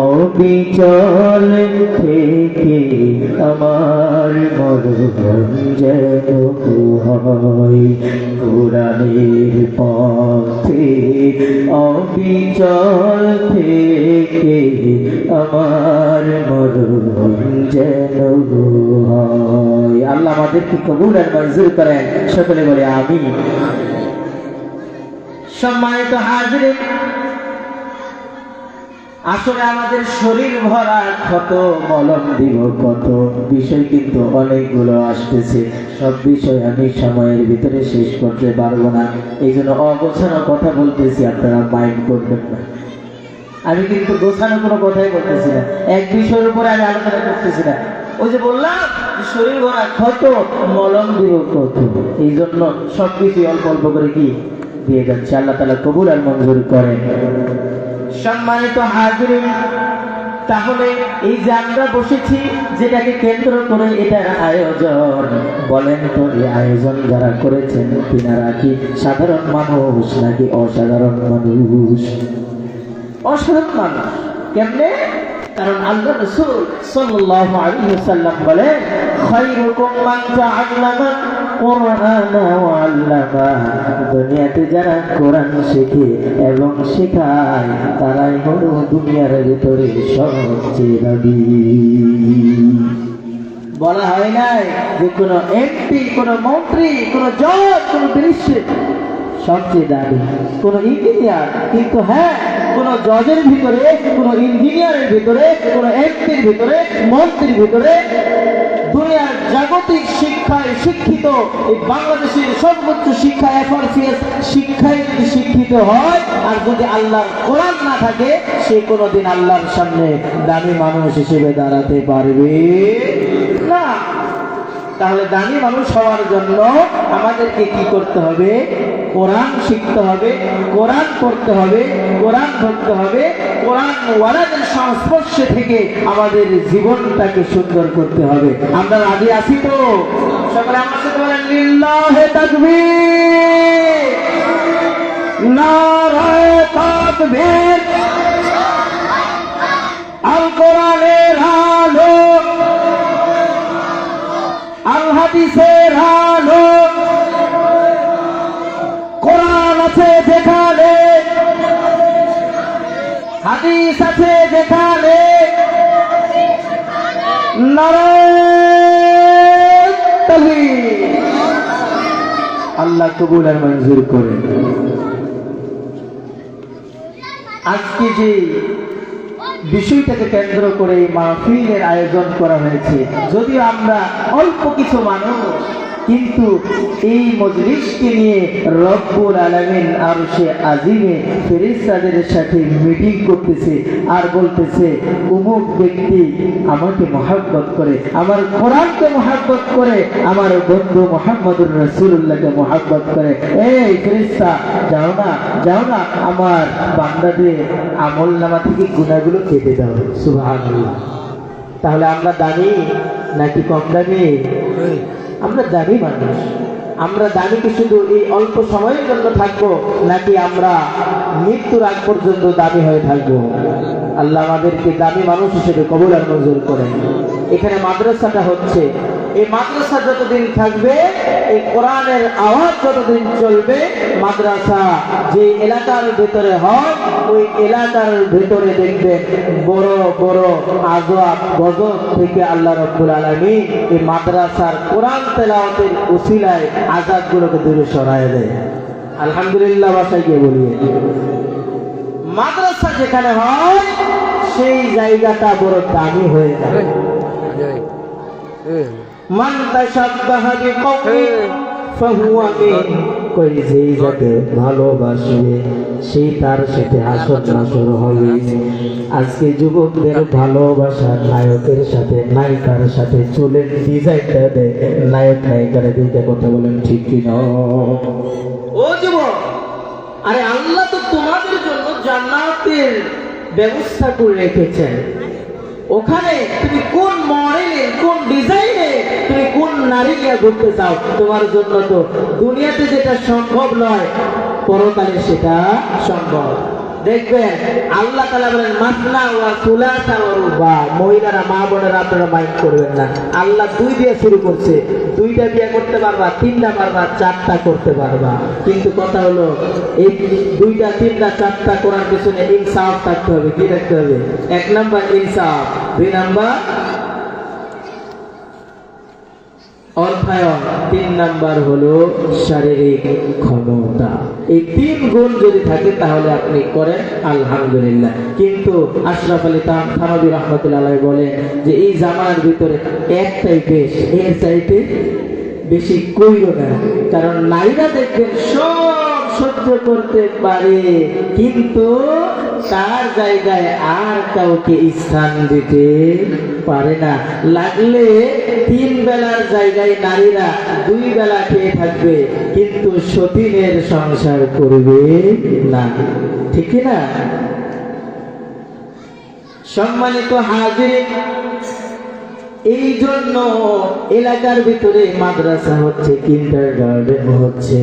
Speaker 1: অবিচল থেকে আমার মরণ যেন হয়। কোরআনের পথে অবিচল থেকে আমার মরণ যেন হয়। আল্লাহ আমাদেরকে কবুল আর মঞ্জুর করেন, সকলে বলে আমিন। সম্মানিত হাজিরিন, আসলে আমাদের শরীর ভরা ক্ষত, মলম দিব কত বিষয়, কিন্তু অনেকগুলো আসতেছে। সব বিষয় আমি সময়ের ভিতরে শেষ করতে পারবো না, এই জন্য অগোছানো কথা বলতেছি, আপনারা মাইন্ড করবেন না। আমি কিন্তু গোছানো কোনো কথাই বলতেছি না, এক বিষয়ের উপরে আমি আলোচনা করতেছি না। ওই যে বললাম শরীর ভরা ক্ষত, মলম দিব কত, এই জন্য সবকিছু অল্প অল্প করে কি দিয়ে যাচ্ছে। আল্লাহ তাআলা কবুল আর মঞ্জুর করেন। সম্মানিত হাজিরিন, তাহলে এই যে আমরা বসেছি, যেটাকে কেন্দ্র করে এটার আয়োজন, বলেন তো এই আয়োজন যারা করেছেন তিনারা কি সাধারণ মানুষ নাকি অসাধারণ মানুষ? অসাধারণ মানুষ। কেমনে? কারণ আল্লাহ রাসূল সাল্লাল্লাহু আলাইহি ওয়াসাল্লাম বলেন, খায়রুকুম মান তাআল্লামা কুরআনা ওয়া আল্লামা। দুনিয়াতে যারা কোরআন শেখে এবং শেখায় তারাই হলো দুনিয়ার ভিতরে সবচেয়ে দামি। বলা হয় নাই যে কোনো এমপি, কোনো মন্ত্রী, কোনো জজ, কোনো ব্যারিস্টার সবচেয়ে দামি, কোনো ইঞ্জিনিয়ার। কিন্তু হ্যাঁ, কোন জজের ভিতরে, কোন ইঞ্জিনিয়ারের ভিতরে, কোন এমপির ভিতরে, মন্ত্রীর ভিতরে, দুনিয়ার জাগতিক শিক্ষায় শিক্ষিত, এই বাংলাদেশের সর্বোচ্চ শিক্ষা FRCS শিক্ষায় যদি শিক্ষিত হয় আর যদি আল্লাহর কোরআন না থাকে, সে কোনোদিন আল্লাহর সামনে দামি মানুষ হিসেবে দাঁড়াতে পারবে না। তাহলে দামি মানুষ হওয়ার জন্য আমাদেরকে কি করতে হবে? কোরআন শিখতে হবে, কোরআন পড়তে হবে, কোরআন ধরতে হবে, কোরআন ওয়ালাদের সংস্পর্শে থেকে আমাদের জীবনটাকে সুন্দর করতে হবে। আমরা রাজি আছি তো? সকলে আমার সাথে বলেন লিল্লাহে তাকবীর, নারায়ে তাকবীর। নূর আল কোরআনের আলো আল হাদিসের আলো কোরআন আছে যেখানে হাদিস আছে যেখানে নারায়ে তাকবীর। আল্লাহ কবুল আর মঞ্জুর করেন। আজকে যে বিষয়টাকে কেন্দ্র করে এই মাহফিলের আয়োজন করা হয়েছে, যদিও আমরা অল্প কিছু মানুষ, কিন্তু এই মজলিসকে নিয়ে রব্বুল আলামিন আরশে আজিমে ফেরেশতাদের সাথে মিটিং করতেছে আর বলতেছে অমুক ব্যক্তি আমাকে মহব্বত করে, আমার কোরআনকে মহব্বত করে, আমার বন্ধু মুহাম্মদুর রাসূলুল্লাহকে মহব্বত করে। এই ফেরেশতা যাও না, যাও না, আমার বান্দাদের আমলনামা থেকে গুনাহগুলো কেটে দাও। সুবহানাল্লাহ। তাহলে আমরা দামি নাকি কম দামি? আমরা দামি মানুষ। আমরা দামি কি শুধু এই অল্প সময়ের জন্য থাকবো, নাকি আমরা মৃত্যুর আগ পর্যন্ত দামি হয়ে থাকবো? আল্লাহ আমাদেরকে দামি মানুষ হিসেবে কবুল আর মঞ্জুর করেন। এখানে মাদ্রাসাটা হচ্ছে, এই মাদ্রাসা যতদিন থাকবে, এই কোরআনের আওয়াজ যতদিন চলবে, মাদ্রাসা যে এলাকার ভেতরে হয় ওই এলাকার ভেতরে দেখবেন বড় বড় আযাব গজব থেকে আল্লাহ রাব্বুল আলামিন এই মাদ্রাসার কোরআন তেলাওয়াতের উসিলায় আযাবগুলোকে দূরে সরায় দেয়। আলহামদুলিল্লাহ বাসায় গিয়ে বলিয়ে, মাদ্রাসা যেখানে হয় সেই জায়গাটা বড় দামি হয়ে যায়। মান তাশাব্বাহা বিকওমিন ফাহুয়া মিন, কই যেই যাকে ভালোবাসবে সেই তার সাথে আসর নাসর হবে। আজকে যুবকদের ভালোবাসার নায়কের সাথে নায়িকার সাথে চুলের ডিজাইনটা দেয় নায়ক নায়িকার দুইটা কথা বলেন, ঠিক কি না? ও যুবক, আরে আল্লাহ তো তোমাদের জন্য জান্নাতের ব্যবস্থা করে রেখেছেন। ওখানে তুমি কোন মডেলে, কোন ডিজাইনে, তুমি কোন নারী নিয়ে ঘুরতে চাও, তোমার জন্য তো দুনিয়াতে যেটা সম্ভব নয় পরকালে সেটা সম্ভব। দেখবেন আল্লাহ তাআলা বলেন মাসনা ওয়া সুলাসা ওয়া রুবা। মহিলারা, মা বোনেরা, আপনারা মাইন্ড করবেন না, আল্লাহ 2 দিয়ে শুরু করছে। 2টা বিয়ে করতে পারবা, 3টা পারবা, 4টা করতে পারবা। কিন্তু কথা হলো এই 2টা 3টা 4টা করার পিছনে ইনসাফ থাকতে হবে। কি থাকতে হবে? 1 নাম্বার ইনসাফ, 2 নাম্বার অর্থায়ন, 3 নাম্বার হলো শারীরিক ক্ষমতা। এই 3 গুণ যদি থাকে তাহলে আপনি করেন আলহামদুলিল্লাহ। কিন্তু আশরাফ আলী থানভী রাহমাতুল্লাহ আলাইহি বলেন যে এই জামানার ভিতরে একটাই বেশ, এর চাইতে বেশি কইরো না। কারণ নারীরা দেখবেন সব সহ্য করতে পারে, কিন্তু তার জায়গায় আর কাউকে স্থান দিতে পারে না। লাগলে 3 বেলার জায়গায় নারীরা 2 বেলা খেয়ে থাকবে, কিন্তু সতীনের সংসার করবে না। ঠিক না? সম্মানিত হাজির, এই জন্য এলাকার ভিতরে মাদ্রাসা হচ্ছে, কিন্ডারগার্টেন হচ্ছে।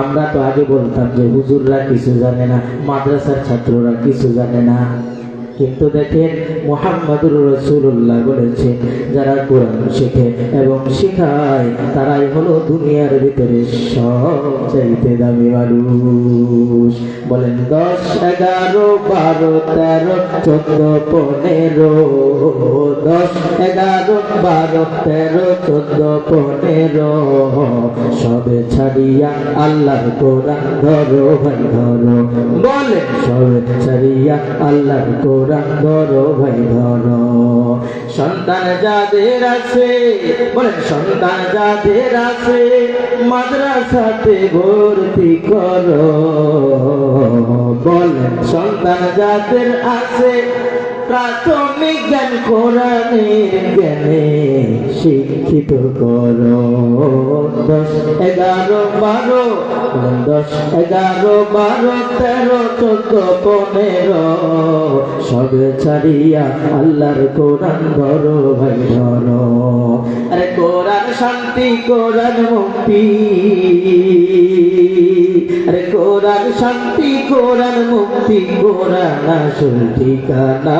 Speaker 1: আমরা তো আগে বলতাম যে হুজুররা কিছু জানে না, মাদ্রাসার ছাত্ররা কিছু জানে না। কিন্তু দেখেন মুহাম্মদুর রাসূলুল্লাহ বলেছেন যারা কোরআন শেখে এবং শেখায় তারাই হলো দুনিয়ার ভিতরে সবচাইতে দামি মানুষ। বলেন 10, 11, 12, 13, 14, 15, 10, 11, 12, 13, 14, 15 সবে ছাড়িয়া আল্লাহর কোরআন ধরো ভাই ধরো। বলেন সবে ছাড়িয়া আল্লাহর কোরআন ধরো ভাই ধরো। সন্তান যাদের আছে, বলেন সন্তান যাদের আছে মাদ্রাসাতে ভর্তি করো। বলেন সন্তান যাদের আছে প্রাথমিক জ্ঞান কোরআনের জ্ঞানে শিক্ষিত করো। 10, 11, 12, 10, 11, 12, 13, 14, 15 সবে ছাড়িয়া আল্লাহর কোরআন ধরো ভাই ধরো। আরে কোরআন শান্তি, কোরআন মুক্তি, আরে কোরআন শান্তি কোরআন, মুক্তি কোরআন আসল ঠিকানা।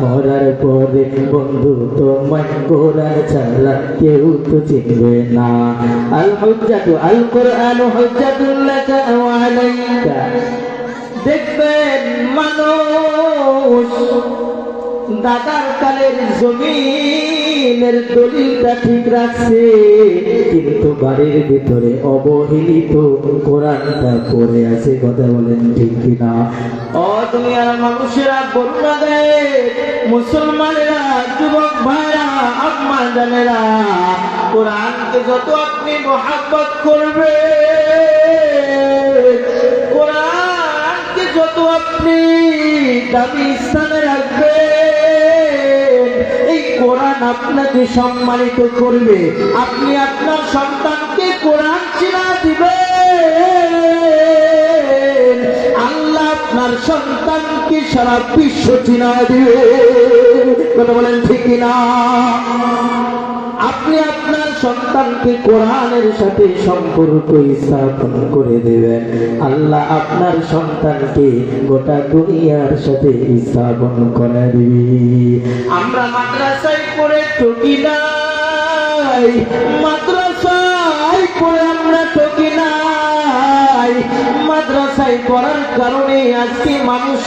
Speaker 1: মরার পরে বন্ধু তোমায় কোরআন ছাড়া কেউ তো চিনবে না। আল হুজ্জাতু আল কোরআন হুজ্জাতুল লাকা ওয়া আলাইকা। দেখবেন মানুষ দাদার কালের জমিনের দলিলটা ঠিক রাখছে, কিন্তু বাড়ির ভিতরে অবহেলিত কোরআনটা পড়ে আছে। কথা বলেন ঠিক কিনা? ও দুনিয়ার মানুষেরা, বলুন মুসলমানেরা, যুবক ভাইরা, আম্মা জানেরা, কোরআনকে যত আপনি মহব্বত করবে, কোরআনকে যত আপনি দামি স্থানে রাখবে, এই কোরআন আপনাকে সম্মানিত করবে। আপনি আপনার সন্তানকে কোরআন চিনা দিবেন, আল্লাহ আপনার সন্তানকে সারা বিশ্ব চিনা দিবে। কথা বলেন ঠিক কিনা? আপনি আপনার সন্তানকে কোরআনের সাথে সম্পর্ক স্থাপন করে দেবেন, আল্লাহ আপনার সন্তানকে গোটা দুনিয়ার সাথে স্থাপন করে দিবে। আমরা মাদ্রাসায় পড়ে ঠকি নাই, মাদ্রাসায় পড়ে আমরা ঠকি নাই। মাদ্রাসায় পড়ার কারণে আজকে মানুষ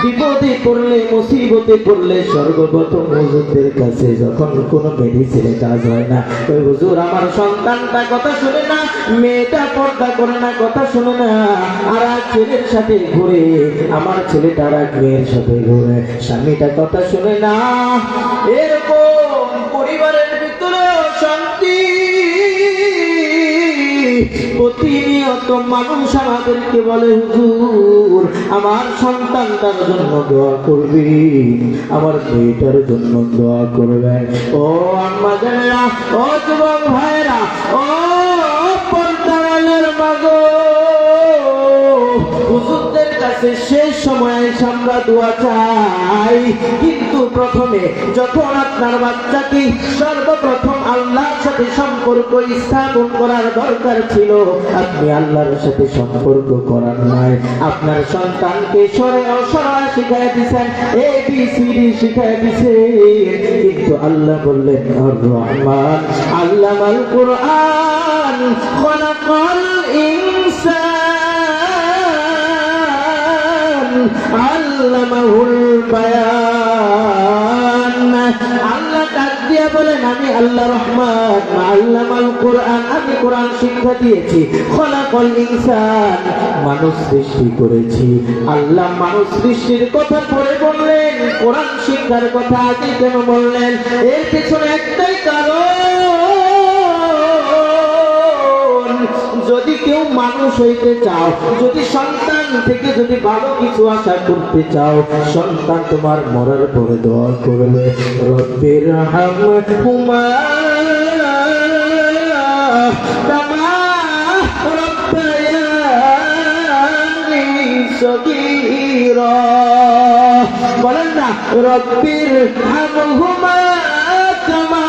Speaker 1: বিপদে পড়লে, মুসিবতে পড়লে সর্বপ্রথম হুজুরদের কাছে যখন কোনো মেডিসিনে কাজ হয় না, ওই হুজুর আমার সন্তানটা কথা শুনে না, মেয়েটা পর্দা করে না, কথা শুনে না, আর এক ছেলের সাথে ঘুরে, আমার ছেলেটা আর এক মেয়ের সাথে ঘুরে, স্বামীটা কথা শুনে না, এরকম পরিবারের ভিতরে শান্তি। প্রতিনিয়ত মানুষ আমাদেরকে বলে, হুজুর আমার সন্তানটার জন্য দোয়া করবেন, আমার মেয়েটার জন্য দোয়া করবেন। ও আম্মা জানেরা, ও যুবক ভাইরা, ও পর্দাওয়ালার মাগো, হুজুরদের কাছে শেষ সময়ে আমরা দোয়া চাই, কিন্তু প্রথমে যখন আপনার বাচ্চাকে সর্বপ্রথম আল্লাহর সাথে সম্পর্ক স্থাপন করার দরকার ছিল, আপনি আল্লাহর সাথে সম্পর্ক করার নাই, আপনার সন্তানকে সরে অসরা শিখাই দিচ্ছেন, ABCD শিখাই দিচ্ছেন। কিন্তু আল্লাহ বললেন আর রহমান আল্লামাল কুরআন খালাকাল ইনসান আল্লামাহুল বায়ান। আল্লাহ ডাক দিয়া বলেন, আমি আল্লাহ রহমান আল্লামাল কুরআন, আমি কোরআন শিক্ষা দিয়েছি। খলাকাল ইনসান, মানুষ সৃষ্টি করেছি। আল্লাহ মানুষ সৃষ্টির কথা পরে বললেন, কোরআন শিক্ষার কথা আগে কেন বললেন? এর পেছনে একটাই কারণ, যদি কেউ মানুষ হইতে চাও, যদি সন্তান থেকে যদি ভালো কিছু আশা করতে চাও, সন্তান তোমার মরার পরে দোয়া করবে, রব্বির হামহুমা কামা রাব্বায়ানি সগীরা। বলেন না, রব্বির হামহুমা কামা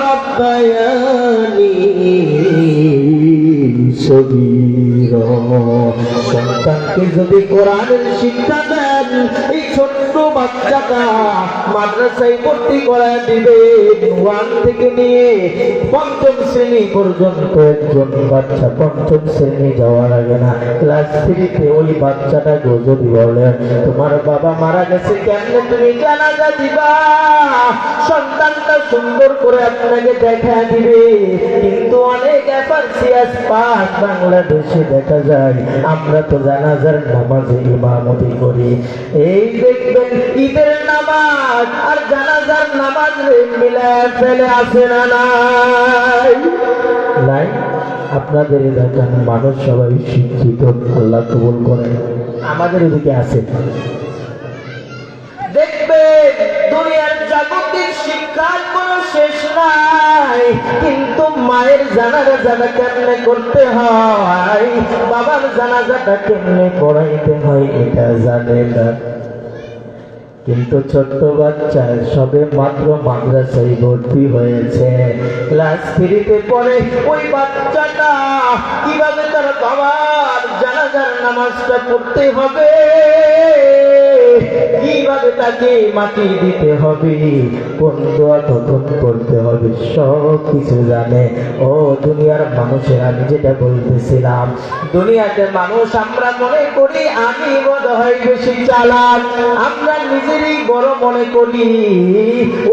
Speaker 1: রাব্বায়ানি সগীরা। সন্তানকে যদি কোরআনের শিক্ষা দেন, এই ছোট্ট বাচ্চাটা মাদ্রাসায় ভর্তি করায় দিবে, 1 থেকে নিয়ে 5ম শ্রেণী পর্যন্ত। একজন বাচ্চা 5ম শ্রেণী যাওয়ার আগে না, ক্লাস 3-তে ওই বাচ্চাটা যদি বলেন তোমার বাবা মারা গেছে, কেমনে তুমি জানাজা দিবা? সন্তানটা সুন্দর করে আপনাকে দেখা দিবে। কিন্তু অনেক এফআরসিএস পাস বাংলাদেশে দেখা যায়, আমরা তো জানাজার নামাজে ইমামতি করি। এই দেখবেন ঈদের নামাজ আর জানাজার নামাজ মিলায় ফেলে আসে না নাই? নাই। আপনাদের এলাকার মানুষ সবাই শিক্ষিত, আল্লাহ কবুল করেন। আমাদের এদিকে আছে, দেখবেন দুনিয়ার জাগতিক শিক্ষার কোনো শেষ নাই, কিন্তু মায়ের জানাজাটা কেমনে করতে হয়, বাবার জানাজাটা কেমনে পড়াইতে হয় এটা জানে না। কিন্তু ছোট্ট বাচ্চা সবে মাত্র মাদ্রাসায় ভর্তি হয়েছে, ক্লাস 3-তে পড়ে, ওই বাচ্চাটা কিভাবে তার বাবার জানাজার নামাজটা পড়তে হবে, কিভাবে তাকে মাটি দিতে হবে, কোন দোয়া কখন করতে হবে, সব কিছু জানে। ও দুনিয়ার মানুষের, আমি যেটা বলতেছিলাম, দুনিয়াতে মানুষ আমরা মনে করি আমি বোধ হয় বেশি চালাক, আমরা নিজেরই বড় মনে করি।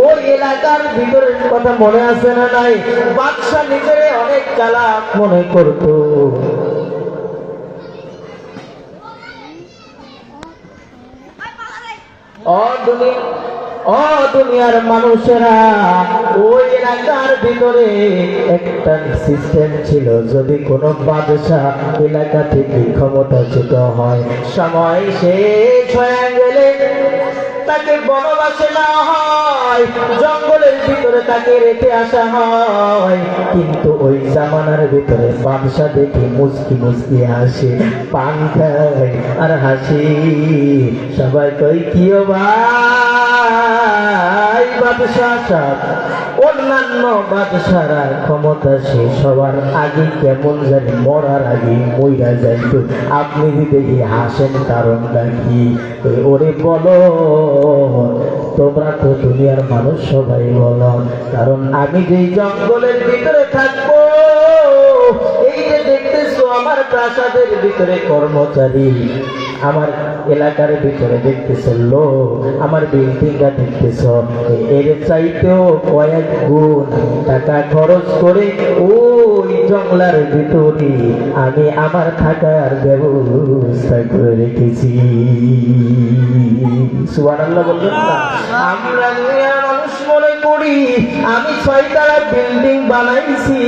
Speaker 1: ওই এলাকার ভিতরের কথা মনে আছে না নাই? বাদশাহ নিজেরে অনেক চালাক মনে করত। দুনিয়ার মানুষেরা, ওই এলাকার ভিতরে একটা সিস্টেম ছিল, যদি কোনো বাদশাহ এলাকা থেকে ক্ষমতাচ্যুত হয়, সময় শেষ হয়ে গেলে তাকে বনবাসে না হয়, জঙ্গলের ভিতরে তাকে রেখে আসা হয়। কিন্তু ওই জামানার ভিতরে বাদশা দেখি মুস্কি মুস্কি হাসি, পান খায় আর হাসি। সবাই কই কি ভাই বাদশাহ সাহেব, অন্যান্য বাদশারা ক্ষমতা শেষ হওয়ার আগে কেমন জানি মরার আগে মইরা যাইতো, আপনি দেখি হাসেন কারণটা কি? ওরে বলো, তোমরা তো দুনিয়ার মানুষ সবাই বলো, কারণ আমি যেই জঙ্গলের ভিতরে থাকবো, এই যে দেখতেছো আমার প্রাসাদের ভিতরে কর্মচারী, আমার এলাকার ভিতরে দেখতেছ লোক, আমার বিল্ডিংটা দেখতেছ, এর চাইতেও কয়েক গুণ টাকা খরচ করে ওই জঙ্গলার ভিতরে আমি আমার থাকার ব্যবস্থা করে রেখেছি। সুবহানাল্লাহ বলবেন না? আমরা দুনিয়ার মানুষ মনে করি আমি 6 তলা বিল্ডিং বানাইছি,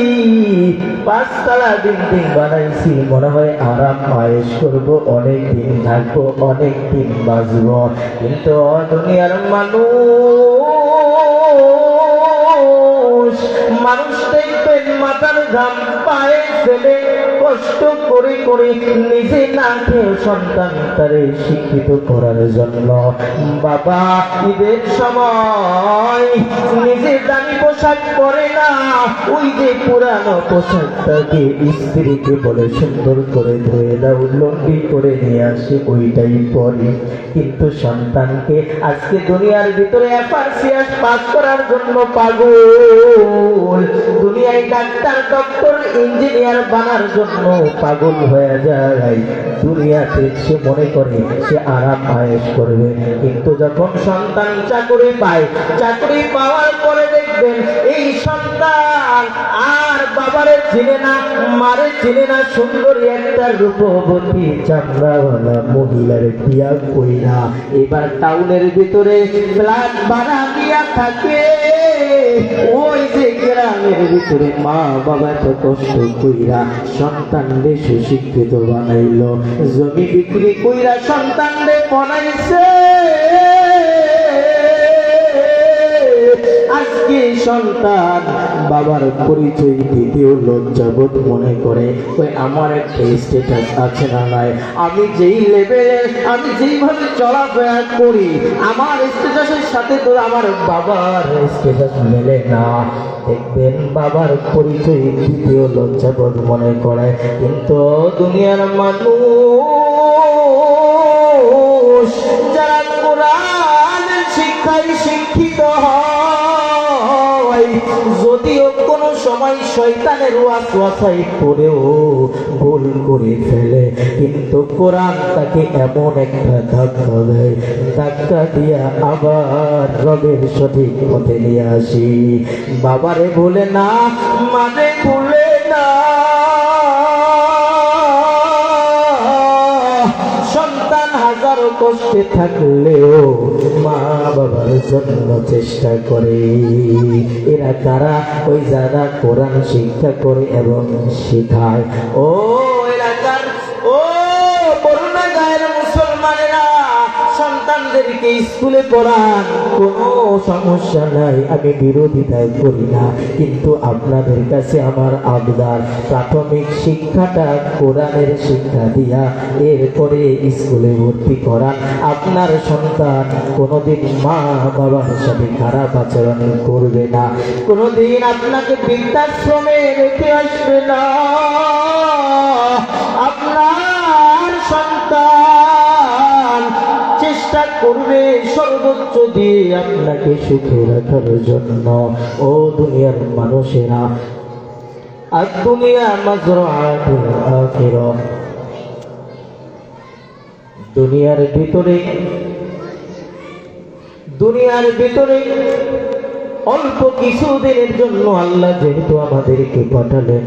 Speaker 1: 5 তলা বিল্ডিং বানাইছি, মনে হয় আরাম আয়েশ করবো, অনেক দিন থাকবো, অনেক দিন বাঁচবো। কিন্তু দুনিয়ার মানুষ দেখবেন মাথার ঘাম পায়ে ফেলে কষ্ট করে করে নিজে না খেয়ে সন্তান তারে শিক্ষিত করার জন্য বাবা ঈদের সময় নিজে দামি পোশাক পরে না, ওই যে পুরানো পোশাকটাকে স্ত্রীকে বলে সুন্দর করে ধুয়ে দাও, লন্ডি করে নিয়ে আসে, ওইটাই পরে। কিন্তু সন্তানকে আজকে দুনিয়ার ভিতরে এফআরসিএস পাস করার জন্য পাগল, দুনিয়ায় ডাক্তার ডক্টর ইঞ্জিনিয়ার বানার জন্য পাগল হয়ে যায়। দুনিয়াতে সে মনে করে সে আরাম আয়েশ করবে, কিন্তু যখন সন্তান চাকরি পায়, চাকরি পাওয়ার পরে দেখবেন এই সন্তান আর বাবারে চিনে না, মারে চিনে না, সুন্দরী একটা রূপবতী চামড়াওয়ালা মহিলার বিয়া কইরা এবার টাউনের ভিতরে ফ্ল্যাট ভাড়া দিয়া থাকে। ওই যে গ্রামের ভিতরে মা বাবা তো কষ্ট কইরা সন্তানরে সুশিক্ষিত বানাইলো, জমি বিক্রি কইরা সন্তানরে বানাইছে, আজকে সন্তান বাবার পরিচয় দিতেও লজ্জাবোধ মনে করে। ওই আমার একটা স্ট্যাটাস আছে না নাই, আমি যেই লেভেলে আমি যেইভাবে চলাফেরা করি আমার স্ট্যাটাসের সাথে তো আমার বাবার স্ট্যাটাস মেলে না। দেখবেন বাবার পরিচয় দিতেও লজ্জাবোধ মনে করে। কিন্তু দুনিয়ার মানুষ যারা কোরআনের শিক্ষায় শিক্ষিত হয়, যদিও কোনো সময় শয়তানের ওয়াসওয়াসায় পড়েও ভুল করে ফেলে, কিন্তু কোরআন তাকে এমন একটা ধাক্কা দেয়, ধাক্কা দিয়া আবার রবের সঠিক পথে নিয়ে আসি। বাবারে ভুলে না, মানে ভুলে না, সন্তান হাজারো কষ্টে থাকলেও মা বাবার জন্য চেষ্টা করে। এরা কারা? ওই যারা কোরআন শিক্ষা করে এবং শেখায়। ও এলাকার ও করুণা গায়ের মুসলমানেরা, সন্তানদেরকে স্কুলে পড়ান, কোনো সমস্যা নাই, আমি বিরোধিতা করি না, কিন্তু আপনাদের কাছে আমার আবদার প্রাথমিক শিক্ষাটা কোরআনের শিক্ষা দিয়া এরপরে স্কুলে ভর্তি করান। আপনার সন্তান কোনোদিন মা বাবার সাথে খারাপ আচরণ করবে না, কোনোদিন আপনাকে বৃদ্ধাশ্রমে রেখে আসবে না, আপনার করবে সর্বোচ্চ দিয়ে আপনাকে সুখে রাখার জন্য। ও দুনিয়ার মানুষেরা, আর দুনিয়া মাজরাআতুল আখিরাহ, দুনিয়ার ভিতরে অল্প কিছুদিনের জন্য আল্লাহ যেহেতু আমাদেরকে পাঠালেন,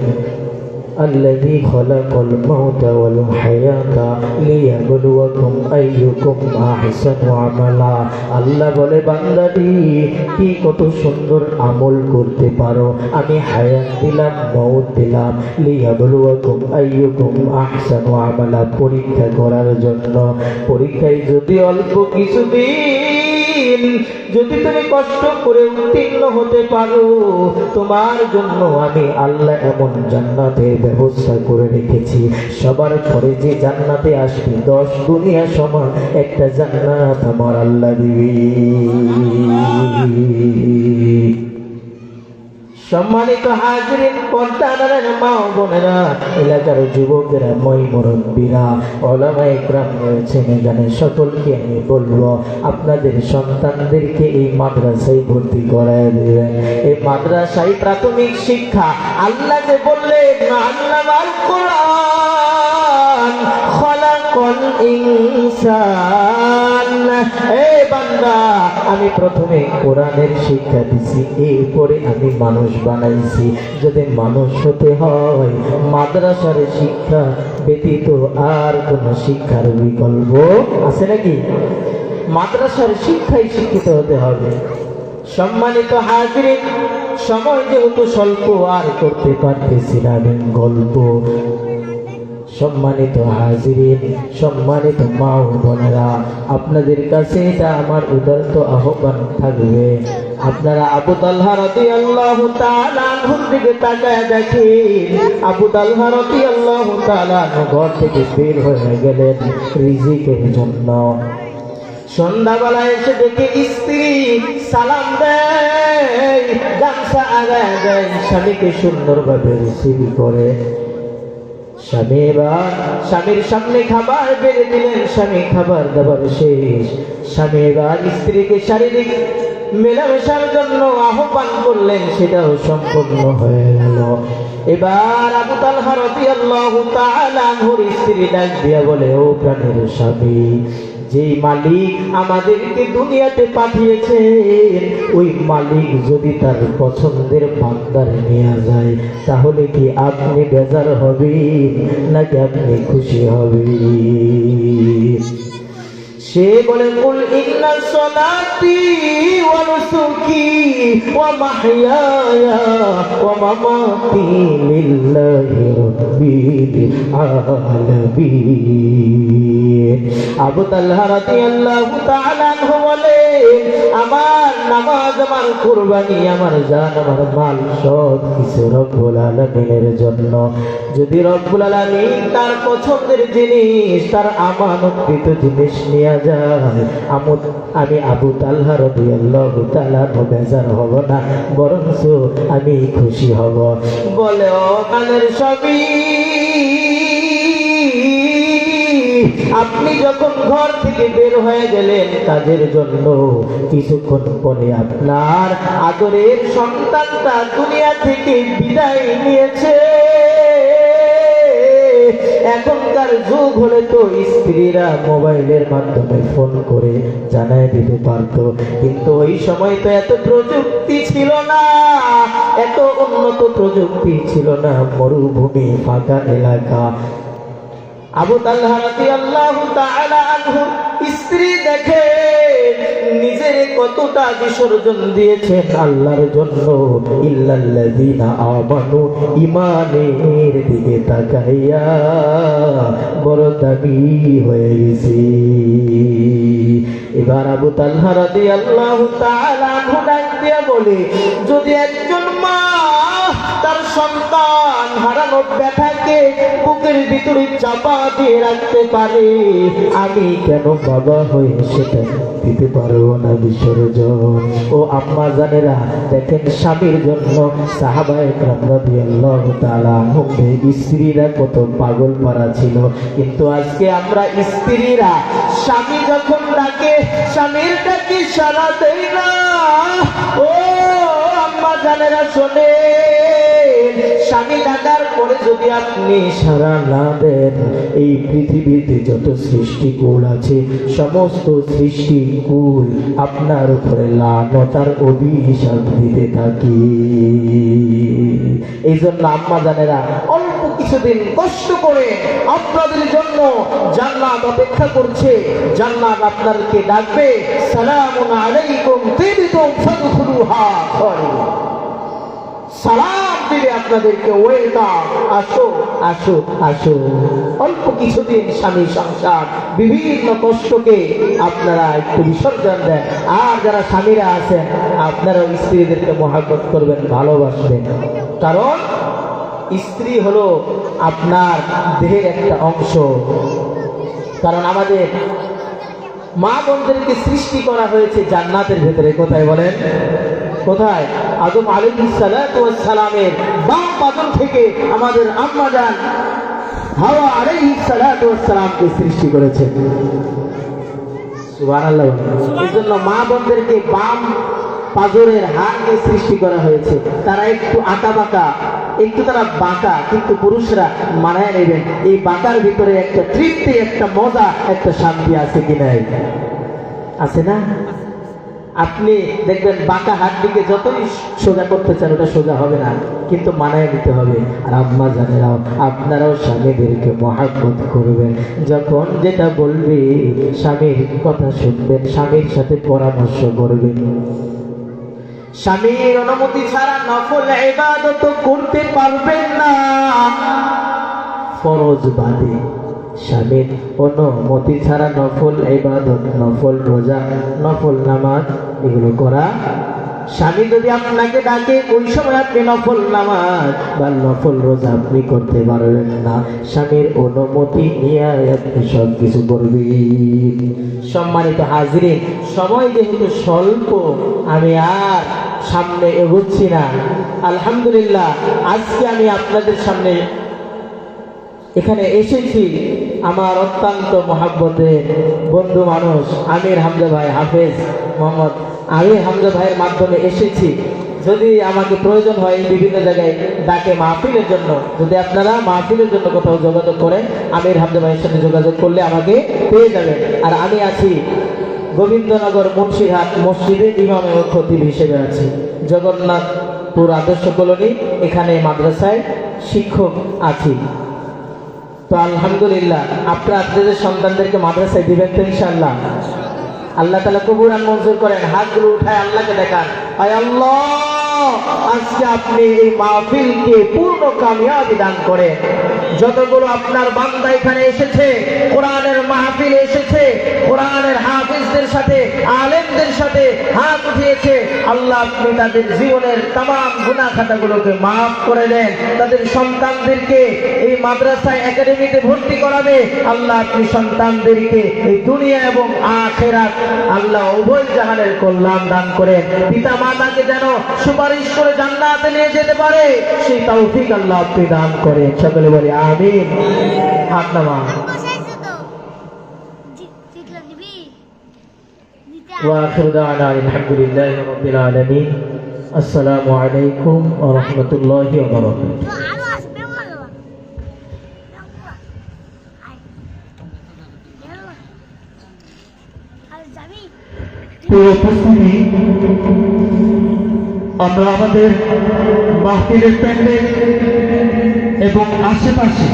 Speaker 1: আল্লাযী খালাকাল মাউতা ওয়াল হায়াতা লিয়াবলুয়াকুম আইয়ুকুম আহসানু আমালা। আল্লাহ বলে, বান্দাটি কি কত সুন্দর আমল করতে পারো, আমি হায়াত দিলাম, মউত দিলাম, লিয়াবলুয়াকুম আইয়ুকুম আহসানু আমালা, পরীক্ষা করার জন্য। পরীক্ষায় যদি অল্প কিছুদিন যদি তুমি কষ্ট করে উত্তীর্ণ হতে পারো, তোমার জন্য আমি আল্লাহ এমন জান্নাতের ব্যবস্থা করে রেখেছি। সবার পরে যে জান্নাতে আসবে 10 দুনিয়া সমান একটা জান্নাত আমার আল্লাহ দিবে। সম্মানিত হাজিরিন, পর্দার মা ও বোনেরা, এলাকার যুবকেরা, মই মুরব্বীরা, ওলামায়ে ইকরাম রয়েছেন এখানে, সকলকে আমি বলবো আপনাদের সন্তানদেরকে এই মাদ্রাসায় ভর্তি করায় দেবেন। এই মাদ্রাসায় প্রাথমিক শিক্ষা। আল্লাহ যে বললেন, আল্লামাল কোরআন খলাকাল ইনসান, এই বান্দা আমি প্রথমে কোরআনের শিক্ষা দিছি, এরপরে আমি মানুষ বানাইছি। যদি মানুষ হতে হয় মাদ্রাসার শিক্ষা ব্যতীত আর কোন শিক্ষার বিকল্প আছে নাকি? মাদ্রাসার শিক্ষায় শিক্ষিত হতে হবে। সম্মানিত হাজিরিন, সময় যেহেতু স্বল্প, আর করতে পারতেছি না আমি গল্প। সম্মানিত হাজিরিন, সম্মানিত মা ও বোনেরা, আপনাদের কাছে এটা আমার উদারত আহ্বান থাকবে, আপনারা আবু তালহা রাদিয়াল্লাহু তাআলা আনহুর দিকে তাকায় দেখেন। আবু তালহা রাদিয়াল্লাহু তাআলা ঘর থেকে বের হয়ে গেলেন রিজিকের জন্য। সন্ধ্যাবেলা এসে দেখে স্ত্রী সালাম দেয়, গামছা আগায় দেয়, স্বামীকে সুন্দরভাবে রিসিভ করে। স্বামী এবার স্বামীর সামনে খাবার বেড়ে দিলেন, স্বামী খাবার দাবার শেষ। স্বামী এবার স্ত্রীকে শারীরিক মেলামেশার জন্য আহ্বান করলেন, সেটাও সম্পূর্ণ হয়ে গেল। এবার আবু তালহা রাদিয়াল্লাহু তাআলা আনহুর স্ত্রী ডাক দিয়া বলে, ও প্রাণের স্বামী, যেই মালিক আমাদেরকে দুনিয়াতে পাঠিয়েছেন, ওই মালিক যদি তার পছন্দের বান্দার নিয়ে যায়, তাহলে কি আপনি বেজার হবেন নাকি আপনি খুশি হবেন? সে বলে, কুল ইন্না সলাতি ওয়া নুসুকি ওয়া মাহইয়ায়া ওয়া মামাতি লিল্লাহি রাব্বিল আলামিন। আবু তালহা রাদিয়াল্লাহু তাআলা আনহু বলে, আমার নামাজ, আমার কুরবানি, আমার জান, আমার মাল সব কিছু রব্বুল আলামিনের জন্য। যদি রব্বুল আলামিন তার পছন্দের জিনিস, তার আমানতকৃত জিনিস নিয়ে যায়, আমি আবু তালহা রাদিয়াল্লাহু তাআলা বেজার হব না, বরঞ্চ আমি খুশি হব। বলে, ও কানের স্বামী, আপনি যখন ঘর থেকে বের হয়ে গেলেন কাজের জন্য, কিছুক্ষণ পরে আপনার আদরের সন্তানটা দুনিয়া থেকে বিদায় নিয়েছে। এখনকার যুগ হলে তো স্ত্রীরা মোবাইলের মাধ্যমে ফোন করে জানায় দিতে পারতো, কিন্তু ওই সময় তো এত প্রযুক্তি ছিল না, এত উন্নত প্রযুক্তি ছিল না, মরুভূমি, ফাঁকা এলাকা। আবু তালহা রাদিয়াল্লাহু তাআলা আনহু স্ত্রী দেখে নিজের কতটা বিসর্জন দিয়েছেন আল্লাহর জন্য। ইল্লাল্লাযীনা আমানু, ঈমানের দিকে তাকাইয়া বড় দাবি হয়ে গেছে। এবার আবু তালহা রাদিয়াল্লাহু তাআলা আনহু ডাক দিয়া বলে, যদি একজন মা তার সন্তান হারানোর ব্যথাকে বুকের ভিতরে চাপা দিয়ে রাখতে পারে, আমি কেন বাবা হয়ে সেটা দিতে পারবো না বিসর্জন? ও আম্মা জানেরা, দেখেন স্বামীর জন্য সাহাবায়ে কেরাম রাদিয়াল্লাহু তাআলা আনহুদের স্ত্রীরা কত পাগল পারা ছিল, কিন্তু আজকে আমরা স্ত্রীরা স্বামী যখন ডাকে স্বামীর ডাকে সাড়া দেই না। ও আম্মা জানেরা শোনে, স্বামী ডাকার পরে যদি আপনি সাড়া না দেন, এই পৃথিবীতে যত সৃষ্টিকুল আছে সমস্ত সৃষ্টিকুল আপনার উপরে লানত আর অভিশাপ দিতে থাকি। এই জন্য আম্মা জানেরা অল্প কিছুদিন কষ্ট করে আপনাদের জন্য জান্নাত অপেক্ষা করছে। জান্নাত আপনাদেরকে ডাকবে, সালামুন আলাইকুম তিবতুম ফাদখুলুহা খালিদিন। সালাম দিবে আপনাদেরকে, ওয়েলকাম, আসো আসো আসো। অল্প কিছুদিন স্বামী সংসার বিভিন্ন কষ্টকে আপনারা একটু বিসর্জন দেন। আর যারা স্বামীরা আছেন, আপনারা স্ত্রীদেরকে মহব্বত করবেন, ভালোবাসবেন, কারণ স্ত্রী হলো আপনার দেহের একটা অংশ। কারণ আমাদের মা বোনদেরকে সৃষ্টি করা হয়েছে জান্নাতের ভেতরে। কোথায় বলেন? কোথায়? আদম আলাইহিস সালাতু ওয়াস সালামের বাম পাদন থেকে আমাদের আম্মা জান হাওয়া আলাইহিস সালাতু ওয়াস সালামকে সৃষ্টি করেছেন। সুবহানাল্লাহ। এই জন্য মা বোনদেরকে বাম পাজরের হাড়কে সৃষ্টি করা হয়েছে। তারা একটু আঁকা বাঁকা, একটু তারা বাঁকা, কিন্তু পুরুষরা মানায় নেবেন। এই বাঁকার ভিতরে একটা তৃপ্তি, একটা মজা, একটা শান্তি আছে কি নাই? আছে না? আপনি দেখবেন বাঁকা হাতটিকে যতই সোজা করতে চান ওটা সোজা হবে না, কিন্তু মানায় নিতে হবে। আর আম্মা জানেরাও, আপনারাও স্বামীদেরকে মহব্বত করবেন। যখন যেটা বলবে স্বামীর কথা শুনবেন, স্বামীর সাথে পরামর্শ করবেন। স্বামীর অনুমতি ছাড়া নফল ইবাদত করতে পারবেন না, ফরজ বাদে। স্বামীর অনুমতি ছাড়া নফল ইবাদত, নফল রোজা, নফল নামাজ এগুলো করা। স্বামী যদি আপনাকে ডাকে, ওই সময় আপনি নফল নামাজ বা নফল রোজা আপনি করতে পারবেন না। স্বামীর অনুমতি নিয়ে আপনি সব কিছু করবেন। সম্মানিত হাজিরিন, সময় যেহেতু স্বল্প, আমি আর সামনে এগোচ্ছি না। আলহামদুলিল্লাহ, আজকে আমি আপনাদের সামনে এখানে এসেছি আমার অত্যন্ত মহাব্বতের বন্ধু মানুষ আমির হামজা ভাই, হাফেজ মোহাম্মদ আমির হামজা ভাইয়ের মাধ্যমে এসেছি। যদি আমাকে প্রয়োজন হয় বিভিন্ন জায়গায় ডাকে মাহফিলের জন্য, যদি আপনারা মাহফিলের জন্য কোথাও যোগাযোগ করেন, আমির হামজা ভাইয়ের সাথে যোগাযোগ করলে আমাকে পেয়ে যাবেন। আর আমি আছি গোবিন্দনগর মুন্সিরহাট মসজিদে ইমাম ও খতিব হিসেবে আছি। জগন্নাথপুর আদর্শ কলোনি, এখানে মাদ্রাসায় শিক্ষক আছি। তো আলহামদুলিল্লাহ, আপনারা আপনাদের সন্তানদেরকে মাদ্রাসায় দিবেন তো ইনশাআল্লাহ? আল্লাহ তাআলা কবুল আর মঞ্জুর করেন। হাতগুলো উঠায় আল্লাহকে দেখান, আয় আল্লাহ, আজকে আপনি এই মাহফিলকে পূর্ণ কামিয়াবি দান করেন। যতগুলো আপনার বান্দা এখানে এসেছে, কোরআনের মাহফিলে এসেছে, কোরআনের হাফিজদের সাথে, আলেমদের সাথে হাত উঠিয়েছে, আল্লাহ আপনি তাদের জীবনের তামাম গুনাহ খাতাগুলোকে মাফ করে দেন। তাদের সন্তানদেরকে এই মাদ্রাসায় একাডেমিতে ভর্তি করাবে, আল্লাহ আপনি সন্তানদেরকে এই দুনিয়া এবং আখিরাত আল্লাহ উভয় জাহানের কল্যাণ দান করেন। পিতা মাতাকে যেন সুপারিশ করে জান্নাতে নিয়ে যেতে পারে, সেই তৌফিক আল্লাহ আপনি দান করেন। সকলে বলি আমিন। হাত নামা। ওয়া আখিরু দাওয়ানা আলহামদুলিল্লাহি রাব্বিল আলামিন। আসসালামু আলাইকুম ওয়া রাহমাতুল্লাহি ওয়া বারাকাতুহু। আমরা আমাদের মাহফিলের প্যান্ডেল এবং আশেপাশে